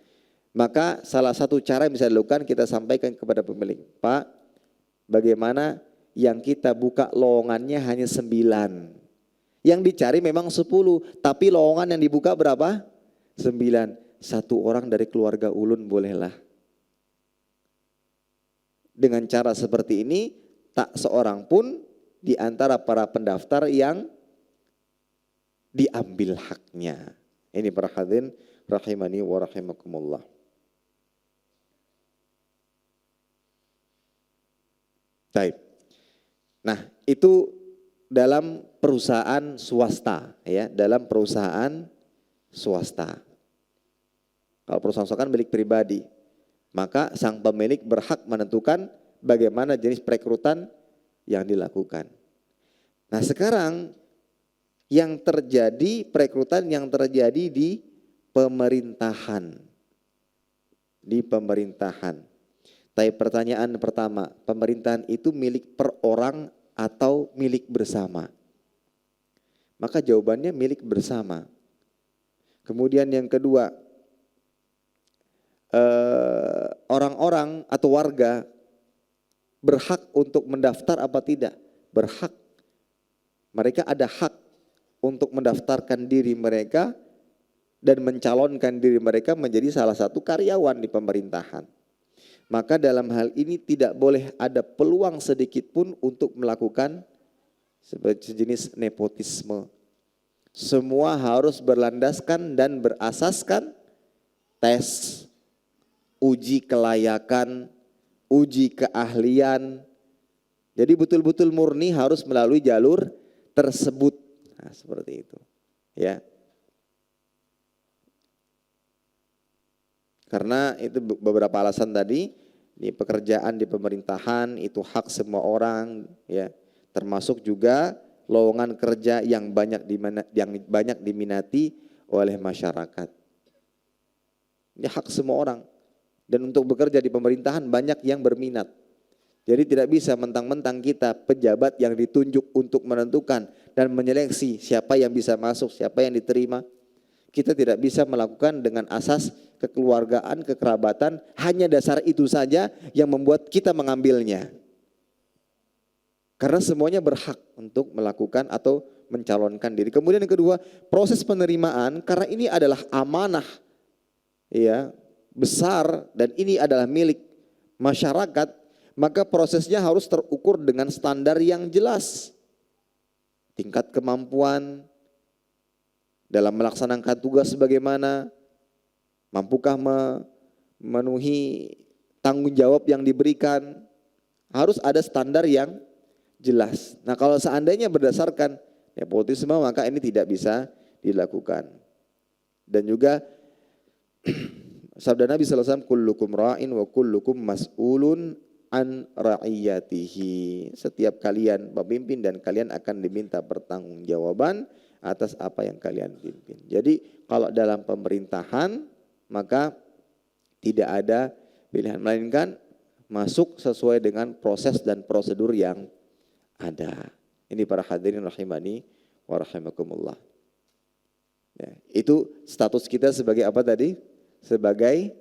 S1: maka salah satu cara yang bisa dilakukan kita sampaikan kepada pemilik. Pak, bagaimana yang kita buka lowongannya hanya 9. Yang dicari memang 10, tapi lowongan yang dibuka berapa? 9. 1 orang dari keluarga ulun bolehlah. Dengan cara seperti ini, tak seorang pun di antara para pendaftar yang diambil haknya. Ini para hadirin rahimani wa rahimakumullah. Baik. Nah, itu dalam perusahaan swasta ya, dalam perusahaan swasta. Kalau perusahaan swasta kan milik pribadi, maka sang pemilik berhak menentukan bagaimana jenis perekrutan yang dilakukan. Nah, sekarang yang terjadi perekrutan yang terjadi di pemerintahan. Di pemerintahan. Tapi pertanyaan pertama, pemerintahan itu milik per orang atau milik bersama? Maka jawabannya milik bersama. Kemudian yang kedua, orang-orang atau warga berhak untuk mendaftar apa tidak? Berhak. Mereka ada hak untuk mendaftarkan diri mereka dan mencalonkan diri mereka menjadi salah satu karyawan di pemerintahan. Maka dalam hal ini tidak boleh ada peluang sedikit pun untuk melakukan sejenis nepotisme. Semua harus berlandaskan dan berasaskan tes, uji kelayakan, uji keahlian. Jadi betul-betul murni harus melalui jalur tersebut. Nah, seperti itu. Ya. Karena itu beberapa alasan tadi, di pekerjaan di pemerintahan itu hak semua orang ya, termasuk juga lowongan kerja yang banyak diminati oleh masyarakat. Ini hak semua orang. Dan untuk bekerja di pemerintahan banyak yang berminat. Jadi tidak bisa mentang-mentang kita pejabat yang ditunjuk untuk menentukan dan menyeleksi siapa yang bisa masuk, siapa yang diterima. Kita tidak bisa melakukan dengan asas kekeluargaan, kekerabatan, hanya dasar itu saja yang membuat kita mengambilnya. Karena semuanya berhak untuk melakukan atau mencalonkan diri. Kemudian yang kedua, proses penerimaan, karena ini adalah amanah ya, besar dan ini adalah milik masyarakat, maka prosesnya harus terukur dengan standar yang jelas. Tingkat kemampuan dalam melaksanakan tugas bagaimana, mampukah memenuhi tanggung jawab yang diberikan, harus ada standar yang jelas. Nah kalau seandainya berdasarkan nepotisme maka ini tidak bisa dilakukan. Dan juga sabda Nabi SAW, kullukum ra'in wa kullukum mas'ulun an ra'iyatihi. Setiap kalian pemimpin dan kalian akan diminta pertanggungjawaban atas apa yang kalian pimpin. Jadi kalau dalam pemerintahan maka tidak ada pilihan, melainkan masuk sesuai dengan proses dan prosedur yang ada. Ini para hadirin rahimani wa rahimakumullah. Ya, itu status kita sebagai apa tadi? Sebagai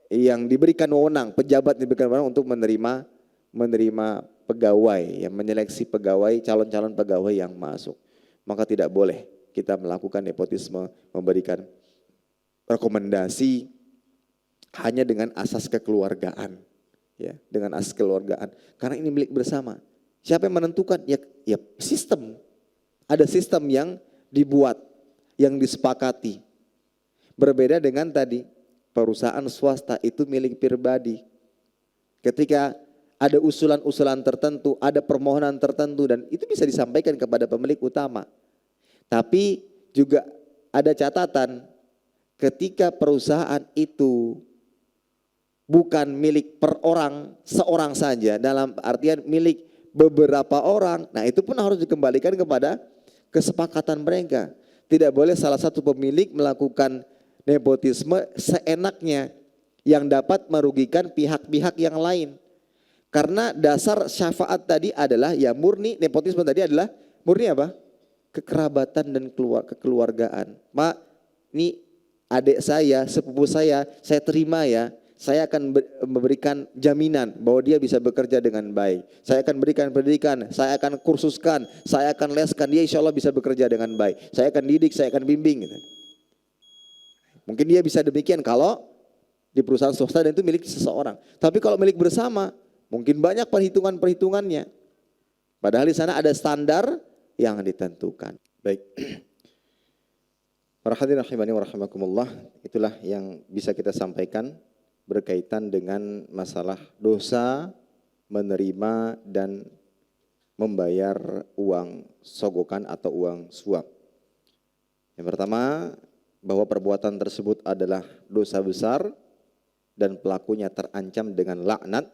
S1: yang diberikan wewenang, pejabat diberikan wewenang untuk menerima pegawai, yang menyeleksi pegawai, calon-calon pegawai yang masuk. Maka tidak boleh kita melakukan nepotisme, memberikan rekomendasi hanya dengan asas kekeluargaan, ya, dengan asas kekeluargaan. Karena ini milik bersama. Siapa yang menentukan? Ya sistem. Ada sistem yang dibuat, yang disepakati. Berbeda dengan tadi, perusahaan swasta itu milik pribadi. Ketika ada usulan-usulan tertentu, ada permohonan tertentu dan itu bisa disampaikan kepada pemilik utama. Tapi juga ada catatan, ketika perusahaan itu bukan milik per orang, seorang saja, dalam artian milik beberapa orang, nah itu pun harus dikembalikan kepada kesepakatan mereka. Tidak boleh salah satu pemilik melakukan nepotisme seenaknya yang dapat merugikan pihak-pihak yang lain. Karena dasar syafaat tadi adalah ya murni, nepotisme tadi adalah murni apa? Kekerabatan dan kekeluargaan. Pak, ini adik saya, sepupu saya terima ya. Saya akan memberikan jaminan bahwa dia bisa bekerja dengan baik. Saya akan berikan pendidikan, saya akan kursuskan, saya akan leskan, dia insya Allah bisa bekerja dengan baik. Saya akan didik, saya akan bimbing. Gitu. Mungkin dia bisa demikian kalau di perusahaan swasta dan itu milik seseorang. Tapi kalau milik bersama, mungkin banyak perhitungan-perhitungannya. Padahal di sana ada standar yang ditentukan. Baik. Para hadirin rahimani wa rahimakumullah, itulah yang bisa kita sampaikan berkaitan dengan masalah dosa menerima dan membayar uang sogokan atau uang suap. Yang pertama, bahwa perbuatan tersebut adalah dosa besar dan pelakunya terancam dengan laknat.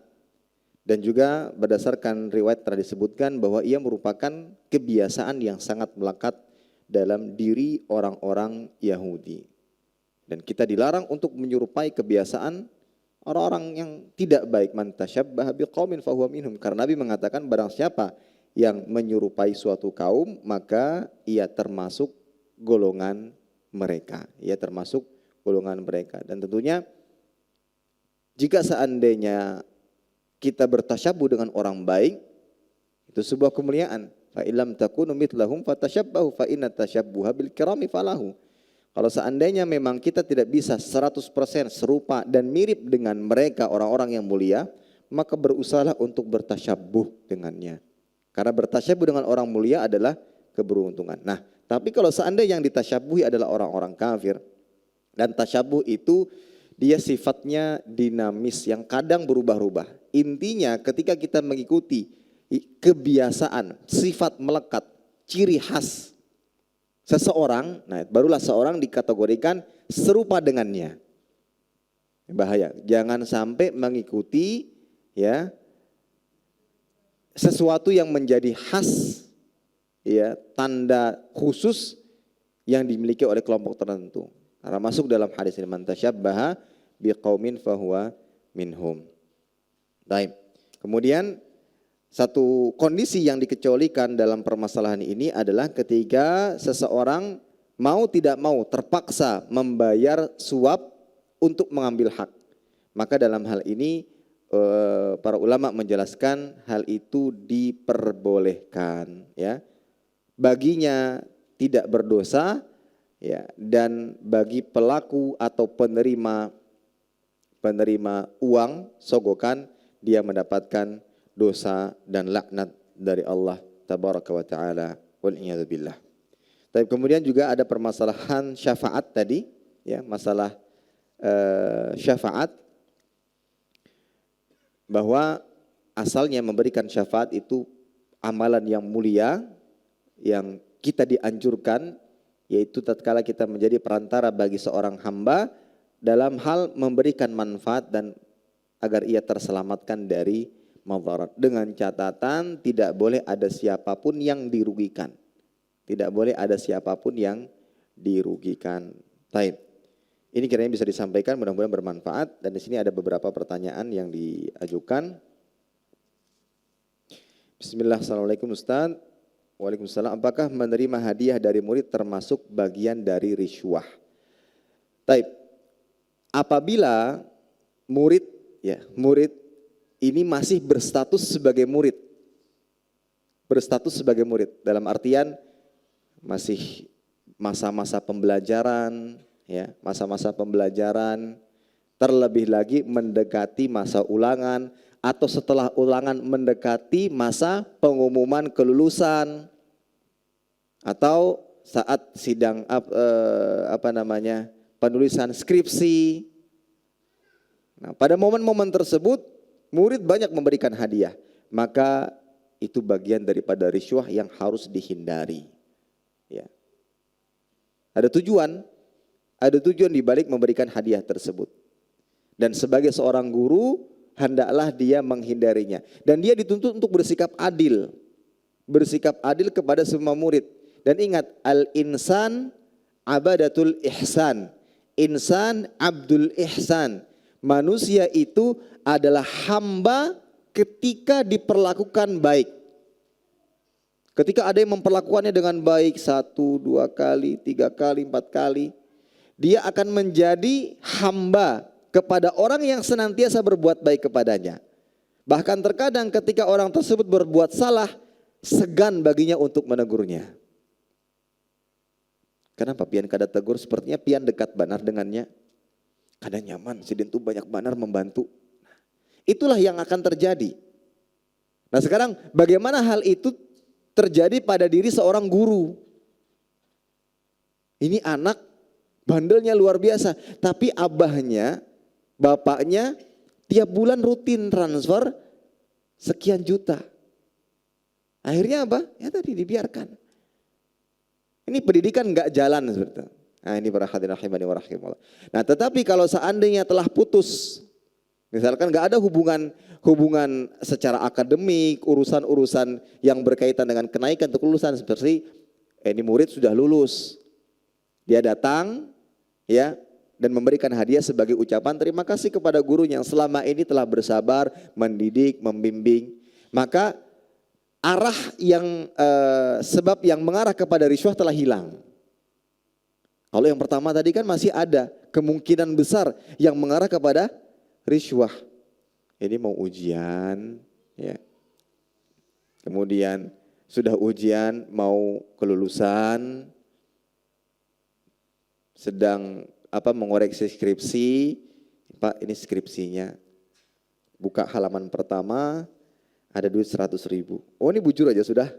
S1: Dan juga berdasarkan riwayat telah disebutkan bahwa ia merupakan kebiasaan yang sangat melekat dalam diri orang-orang Yahudi. Dan kita dilarang untuk menyerupai kebiasaan orang-orang yang tidak baik. Man tasyabbaha biqaumin fahuwa minhum. Karena Nabi mengatakan barang siapa yang menyerupai suatu kaum maka ia termasuk golongan mereka. Ia termasuk golongan mereka. Dan tentunya jika seandainya kita bertasyabuh dengan orang baik, itu sebuah kemuliaan. Fa illam takunu mithlahum fatashabbahu fa inna tasyabbuha bil kirami falahu. Kalau seandainya memang kita tidak bisa 100% serupa dan mirip dengan mereka orang-orang yang mulia, maka berusahalah untuk bertasyabuh dengannya. Karena bertasyabuh dengan orang mulia adalah keberuntungan. Nah, tapi kalau seandainya yang ditasyabuhi adalah orang-orang kafir, dan tasyabuh itu dia sifatnya dinamis yang kadang berubah-ubah. Intinya ketika kita mengikuti kebiasaan, sifat melekat, ciri khas seseorang, nah barulah seorang dikategorikan serupa dengannya. Bahaya, jangan sampai mengikuti ya sesuatu yang menjadi khas, ya tanda khusus yang dimiliki oleh kelompok tertentu. Karena masuk dalam hadis ini, man tasyabbaha biqaumin fahuwa minhum. Baik. Kemudian satu kondisi yang dikecualikan dalam permasalahan ini adalah ketika seseorang mau tidak mau terpaksa membayar suap untuk mengambil hak. Maka dalam hal ini para ulama menjelaskan hal itu diperbolehkan, ya. Baginya tidak berdosa, ya, dan bagi pelaku atau penerima penerima uang, sogokan, dia mendapatkan dosa dan laknat dari Allah tabaraka wa ta'ala, wal iyadu billah. Tapi kemudian juga ada permasalahan syafaat tadi, ya, masalah syafaat, bahwa asalnya memberikan syafaat itu amalan yang mulia yang kita dianjurkan, yaitu tatkala kita menjadi perantara bagi seorang hamba dalam hal memberikan manfaat dan agar ia terselamatkan dari madarat, dengan catatan tidak boleh ada siapapun yang dirugikan. Tidak boleh ada siapapun yang dirugikan. Baik. Ini kiranya bisa disampaikan, mudah-mudahan bermanfaat. Dan di sini ada beberapa pertanyaan yang diajukan. Bismillah, assalamualaikum Ustaz. Waalaikumsalam. Apakah menerima hadiah dari murid termasuk bagian dari riswah? Baik. Apabila murid ini masih berstatus sebagai murid. Berstatus sebagai murid dalam artian masih masa-masa pembelajaran, ya, masa-masa pembelajaran, terlebih lagi mendekati masa ulangan atau setelah ulangan mendekati masa pengumuman kelulusan atau saat sidang penulisan skripsi. Nah, pada momen-momen tersebut murid banyak memberikan hadiah, maka itu bagian daripada riswah yang harus dihindari. Ya. Ada tujuan di balik memberikan hadiah tersebut. Dan sebagai seorang guru, hendaklah dia menghindarinya. Dan dia dituntut untuk bersikap adil. Bersikap adil kepada semua murid. Dan ingat, al-insan abadatul ihsan. Insan abdul ihsan. Manusia itu adalah hamba ketika diperlakukan baik. Ketika ada yang memperlakukannya dengan baik 1, 2 kali, 3 kali, 4 kali, dia akan menjadi hamba kepada orang yang senantiasa berbuat baik kepadanya. Bahkan terkadang ketika orang tersebut berbuat salah, segan baginya untuk menegurnya. Kenapa pian kada tegur? Sepertinya pian dekat banar dengannya. Kada nyaman, sidin tuh banyak banar membantu. Itulah yang akan terjadi. Nah sekarang bagaimana hal itu terjadi pada diri seorang guru? Ini anak bandelnya luar biasa, tapi abahnya, bapaknya tiap bulan rutin transfer sekian juta. Akhirnya apa? Ya tadi dibiarkan. Ini pendidikan nggak jalan seperti itu. Nah ini para hadirin rahimani wa rahimakumullah. Nah tetapi kalau seandainya telah putus, misalkan nggak ada hubungan secara akademik, urusan-urusan yang berkaitan dengan kenaikan untuk lulusan, seperti ini murid sudah lulus, dia datang, ya, dan memberikan hadiah sebagai ucapan terima kasih kepada guru yang selama ini telah bersabar, mendidik, membimbing. Maka arah yang sebab yang mengarah kepada riswah telah hilang. Kalau yang pertama tadi kan masih ada kemungkinan besar yang mengarah kepada riswah. Ini mau ujian, ya. Kemudian sudah ujian mau kelulusan, sedang mengoreksi skripsi, Pak ini skripsinya, buka halaman pertama ada duit 100.000. Oh ini bujur aja sudah.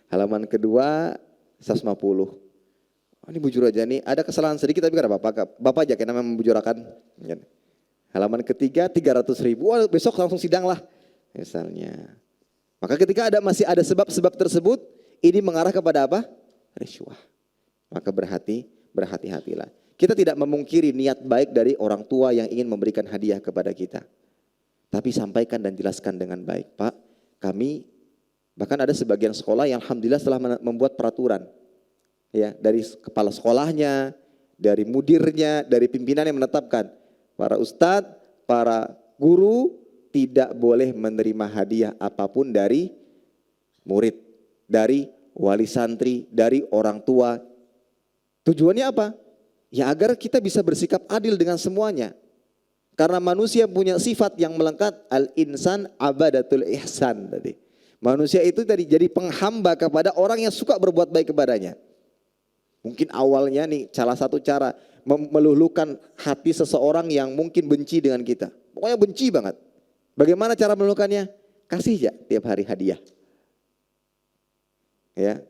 S1: Halaman kedua 150. Oh ini bujur aja nih, ada kesalahan sedikit tapi gak ada apa-apa. Bapak aja kayak namanya membujurakan. Halaman ketiga 300.000. Wah besok langsung sidang lah misalnya. Maka ketika masih ada sebab-sebab tersebut, ini mengarah kepada apa? Riswah. Maka berhati-hatilah. Kita tidak memungkiri niat baik dari orang tua yang ingin memberikan hadiah kepada kita. Tapi sampaikan dan jelaskan dengan baik. Pak, kami bahkan ada sebagian sekolah yang alhamdulillah telah membuat peraturan. Ya, dari kepala sekolahnya, dari mudirnya, dari pimpinan yang menetapkan. Para ustadz, para guru tidak boleh menerima hadiah apapun dari murid, dari wali santri, dari orang tua. Tujuannya apa? Ya agar kita bisa bersikap adil dengan semuanya. Karena manusia punya sifat yang melekat, al-insan abadatul ihsan tadi. Manusia itu tadi jadi penghamba kepada orang yang suka berbuat baik kepadanya. Mungkin awalnya nih salah satu cara meluluhkan hati seseorang yang mungkin benci dengan kita. Pokoknya benci banget. Bagaimana cara meluluhkannya? Kasih ya tiap hari hadiah. Ya,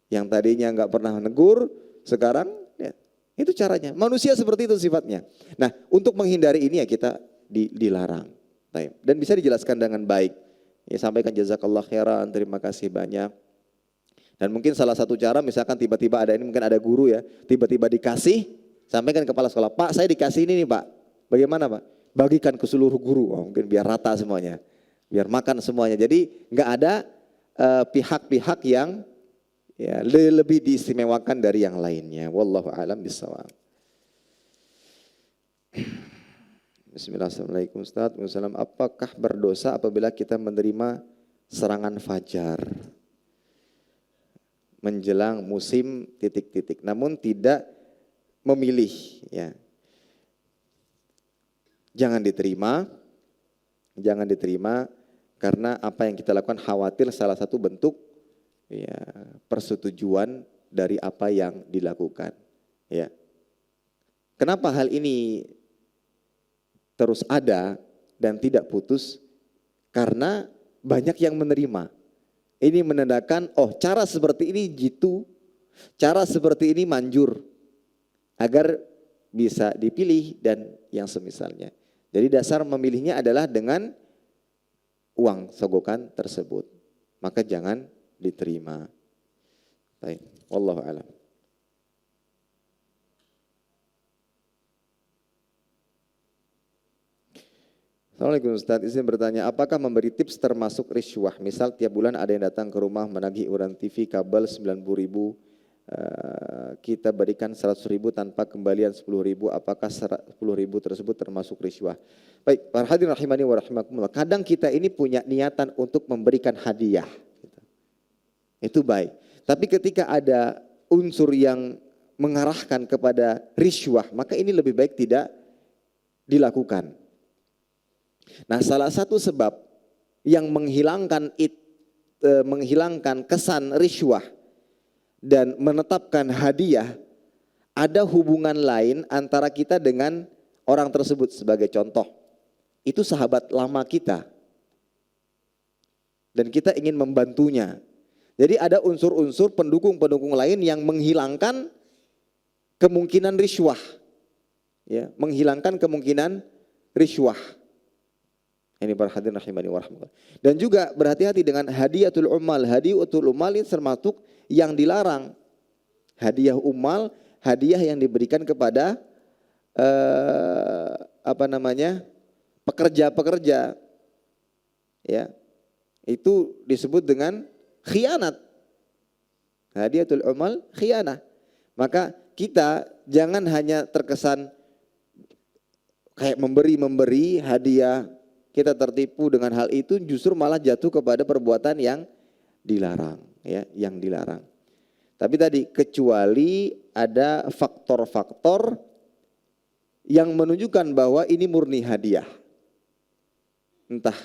S1: yang tadinya nggak pernah negur, sekarang ya, itu caranya. Manusia seperti itu sifatnya. Nah, untuk menghindari ini ya kita dilarang. Dan bisa dijelaskan dengan baik. Ya, sampaikan jazakallah khairan, terima kasih banyak. Dan mungkin salah satu cara misalkan tiba-tiba ada ini, mungkin ada guru ya, tiba-tiba dikasih, sampaikan ke kepala sekolah, Pak saya dikasih ini nih Pak, bagaimana Pak? Bagikan ke seluruh guru, mungkin biar rata semuanya, biar makan semuanya. Jadi nggak ada pihak-pihak yang ya, lebih diistimewakan dari yang lainnya. Wallahu a'lam bishawab. Bismillahirrahmanirrahim. Ustaz, apakah berdosa apabila kita menerima serangan fajar menjelang musim titik-titik, namun tidak memilih, ya. Jangan diterima karena apa yang kita lakukan khawatir salah satu bentuk ya, persetujuan dari apa yang dilakukan, ya. Kenapa hal ini terus ada dan tidak putus? Karena banyak yang menerima. Ini menandakan, oh cara seperti ini jitu, cara seperti ini manjur, agar bisa dipilih dan yang semisalnya. Jadi dasar memilihnya adalah dengan uang sogokan tersebut. Maka jangan diterima. Baik, wallahu a'lam. Assalamualaikum Ustaz, izin bertanya, apakah memberi tips termasuk riswah? Misal tiap bulan ada yang datang ke rumah menagih iuran TV kabel 90.000, kita berikan 100.000 tanpa kembalian 10.000, apakah 10.000 tersebut termasuk riswah? Baik, para hadirin rahimani wa rahimakumullah, kadang kita ini punya niatan untuk memberikan hadiah, itu baik. Tapi ketika ada unsur yang mengarahkan kepada riswah, maka ini lebih baik tidak dilakukan. Nah, salah satu sebab yang menghilangkan kesan riswah dan menetapkan hadiah, ada hubungan lain antara kita dengan orang tersebut. Sebagai contoh, itu sahabat lama kita dan kita ingin membantunya. Jadi ada unsur-unsur pendukung-pendukung lain yang menghilangkan kemungkinan riswah, ya, menghilangkan kemungkinan riswah. Ini para hadirin rahimani wa rahmatullah. Dan juga berhati-hati dengan hadiatul ummal. Hadiatul ummal ini termasuk yang dilarang. Hadiah ummal, hadiah yang diberikan kepada pekerja-pekerja. Ya. Itu disebut dengan khianat. Hadiatul ummal khianah. Maka kita jangan hanya terkesan kayak memberi hadiah, kita tertipu dengan hal itu, justru malah jatuh kepada perbuatan yang dilarang, ya, yang dilarang. Tapi tadi kecuali ada faktor-faktor yang menunjukkan bahwa ini murni hadiah. Entah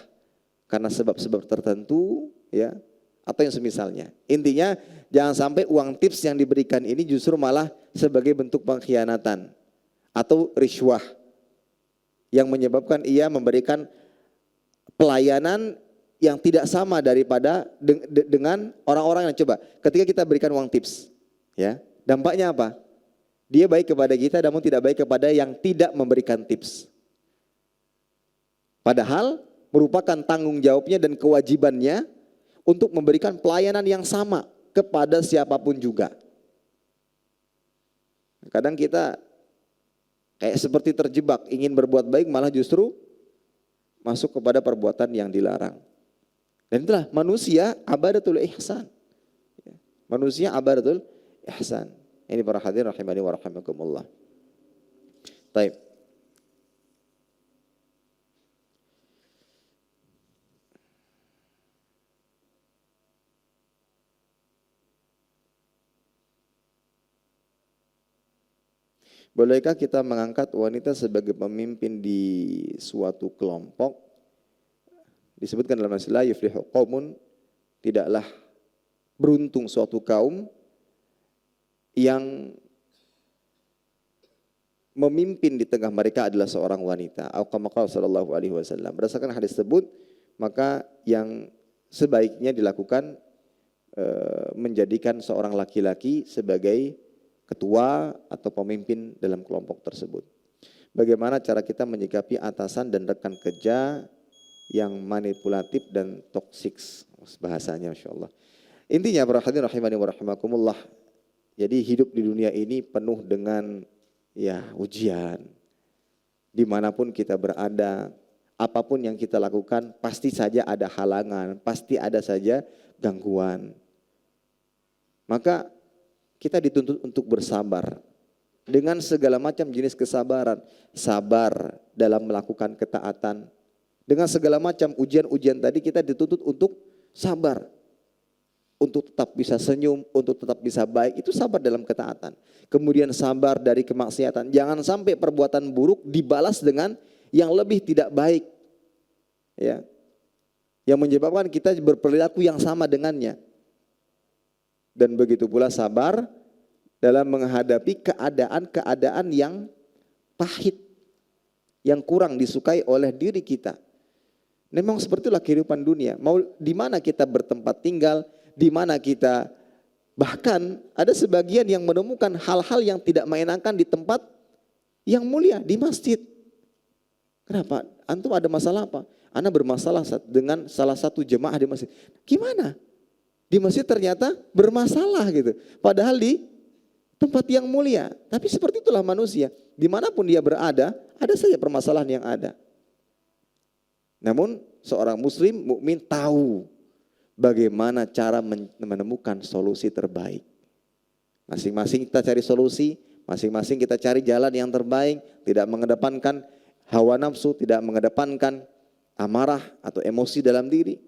S1: karena sebab-sebab tertentu, ya, atau yang semisalnya. Intinya jangan sampai uang tips yang diberikan ini justru malah sebagai bentuk pengkhianatan atau riswah yang menyebabkan ia memberikan pelayanan yang tidak sama daripada dengan orang-orang yang coba. Ketika kita berikan uang tips, ya, dampaknya apa? Dia baik kepada kita, namun tidak baik kepada yang tidak memberikan tips. Padahal merupakan tanggung jawabnya dan kewajibannya untuk memberikan pelayanan yang sama kepada siapapun juga. Kadang kita kayak seperti terjebak, ingin berbuat baik malah justru masuk kepada perbuatan yang dilarang. Dan itulah manusia abadatul ihsan. Manusia abadatul ihsan. Ini para hadirin rahimani wa rahimakumullah. Baik. Bolehkah kita mengangkat wanita sebagai pemimpin di suatu kelompok? Disebutkan dalam hadis la yuflihu qaumun, tidaklah beruntung suatu kaum yang memimpin di tengah mereka adalah seorang wanita. Al-Qamaqal sallallahu alaihi wasallam. Berdasarkan hadis tersebut, maka yang sebaiknya dilakukan menjadikan seorang laki-laki sebagai ketua atau pemimpin dalam kelompok tersebut. Bagaimana cara kita menyikapi atasan dan rekan kerja yang manipulatif dan toksik, bahasanya Masya Allah. Intinya para hadirin rahimani wa rahimakumullah, jadi hidup di dunia ini penuh dengan ujian. Dimanapun kita berada, apapun yang kita lakukan, pasti saja ada halangan, pasti ada saja gangguan. Maka kita dituntut untuk bersabar dengan segala macam jenis kesabaran. Sabar dalam melakukan ketaatan. Dengan segala macam ujian-ujian tadi kita dituntut untuk sabar. Untuk tetap bisa senyum, untuk tetap bisa baik, itu sabar dalam ketaatan. Kemudian sabar dari kemaksiatan. Jangan sampai perbuatan buruk dibalas dengan yang lebih tidak baik. Ya. Yang menyebabkan kita berperilaku yang sama dengannya. Dan begitu pula sabar dalam menghadapi keadaan-keadaan yang pahit, yang kurang disukai oleh diri kita. Memang seperti itulah kehidupan dunia. Mau di mana kita bertempat tinggal, di mana kita, bahkan ada sebagian yang menemukan hal-hal yang tidak menyenangkan di tempat yang mulia, di masjid. Kenapa? Antum ada masalah apa? Ana bermasalah dengan salah satu jemaah di masjid. Gimana? Di masjid ternyata bermasalah gitu. Padahal di tempat yang mulia. Tapi seperti itulah manusia. Dimanapun dia berada, ada saja permasalahan yang ada. Namun seorang muslim mukmin tahu bagaimana cara menemukan solusi terbaik. Masing-masing kita cari solusi, masing-masing kita cari jalan yang terbaik. Tidak mengedepankan hawa nafsu, tidak mengedepankan amarah atau emosi dalam diri.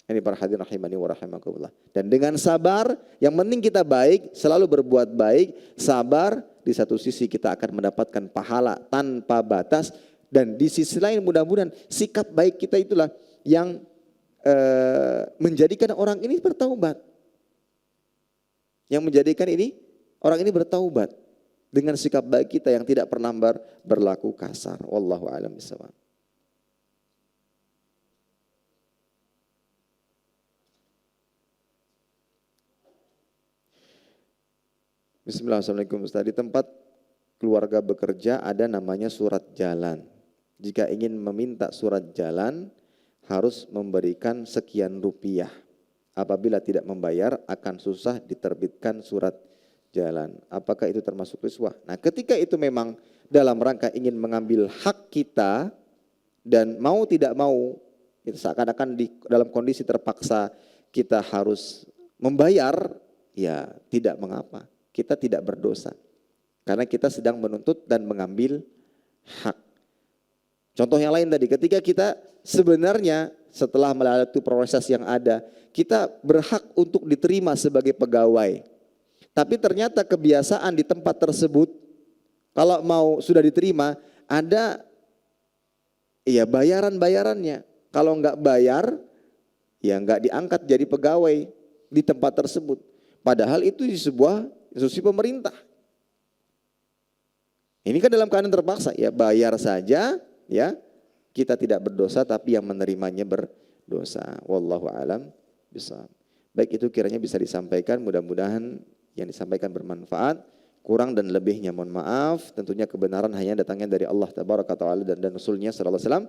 S1: Ini para hadirin rahimani wa rahimakumullah. Dan dengan sabar, yang penting kita baik, selalu berbuat baik. Sabar, di satu sisi kita akan mendapatkan pahala tanpa batas. Dan di sisi lain mudah-mudahan sikap baik kita itulah yang menjadikan orang ini bertaubat. Yang menjadikan orang ini bertaubat. Dengan sikap baik kita yang tidak pernah berlaku kasar. Wallahu a'lam bishawab. Bismillah, assalamualaikum Ustaz. Di tempat keluarga bekerja ada namanya surat jalan. Jika ingin meminta surat jalan harus memberikan sekian rupiah. Apabila tidak membayar akan susah diterbitkan surat jalan. Apakah itu termasuk riswah? Nah, ketika itu memang dalam rangka ingin mengambil hak kita dan mau tidak mau, seakan-akan dalam kondisi terpaksa kita harus membayar, ya tidak mengapa. Kita tidak berdosa. Karena kita sedang menuntut dan mengambil hak. Contoh yang lain tadi, ketika kita sebenarnya setelah melalui proses yang ada, kita berhak untuk diterima sebagai pegawai. Tapi ternyata kebiasaan di tempat tersebut, kalau mau sudah diterima, ada bayaran-bayarannya. Kalau enggak bayar, ya enggak diangkat jadi pegawai di tempat tersebut. Padahal itu di sebuah institusi pemerintah. Ini kan dalam keadaan terpaksa, ya bayar saja, ya kita tidak berdosa tapi yang menerimanya berdosa. Wallahu a'lam bishawab. Baik, itu kiranya bisa disampaikan, mudah-mudahan yang disampaikan bermanfaat. Kurang dan lebihnya mohon maaf. Tentunya kebenaran hanya datangnya dari Allah Tabaraka Ta'ala dan Rasulnya sallallahu alaihi wasallam.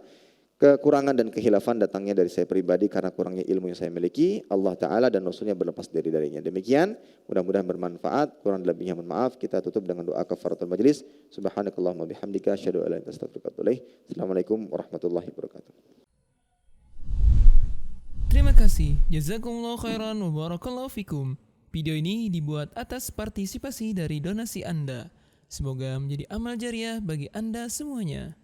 S1: Kekurangan dan kehilafan datangnya dari saya pribadi karena kurangnya ilmu yang saya miliki. Allah Ta'ala dan Rasulnya berlepas darinya. Demikian, mudah-mudahan bermanfaat. Kurang dan lebihnya mohon maaf. Kita tutup dengan doa kafaratul majlis. Subhanakallahumma bihamdika asyhadu an la ilaha illa anta astaghfiruka wa atubu ilaik. Assalamualaikum warahmatullahi wabarakatuh.
S2: Terima kasih. Jazakumullah khairan wa barakallahu fikum. Video ini dibuat atas partisipasi dari donasi Anda. Semoga menjadi amal jariah bagi Anda semuanya.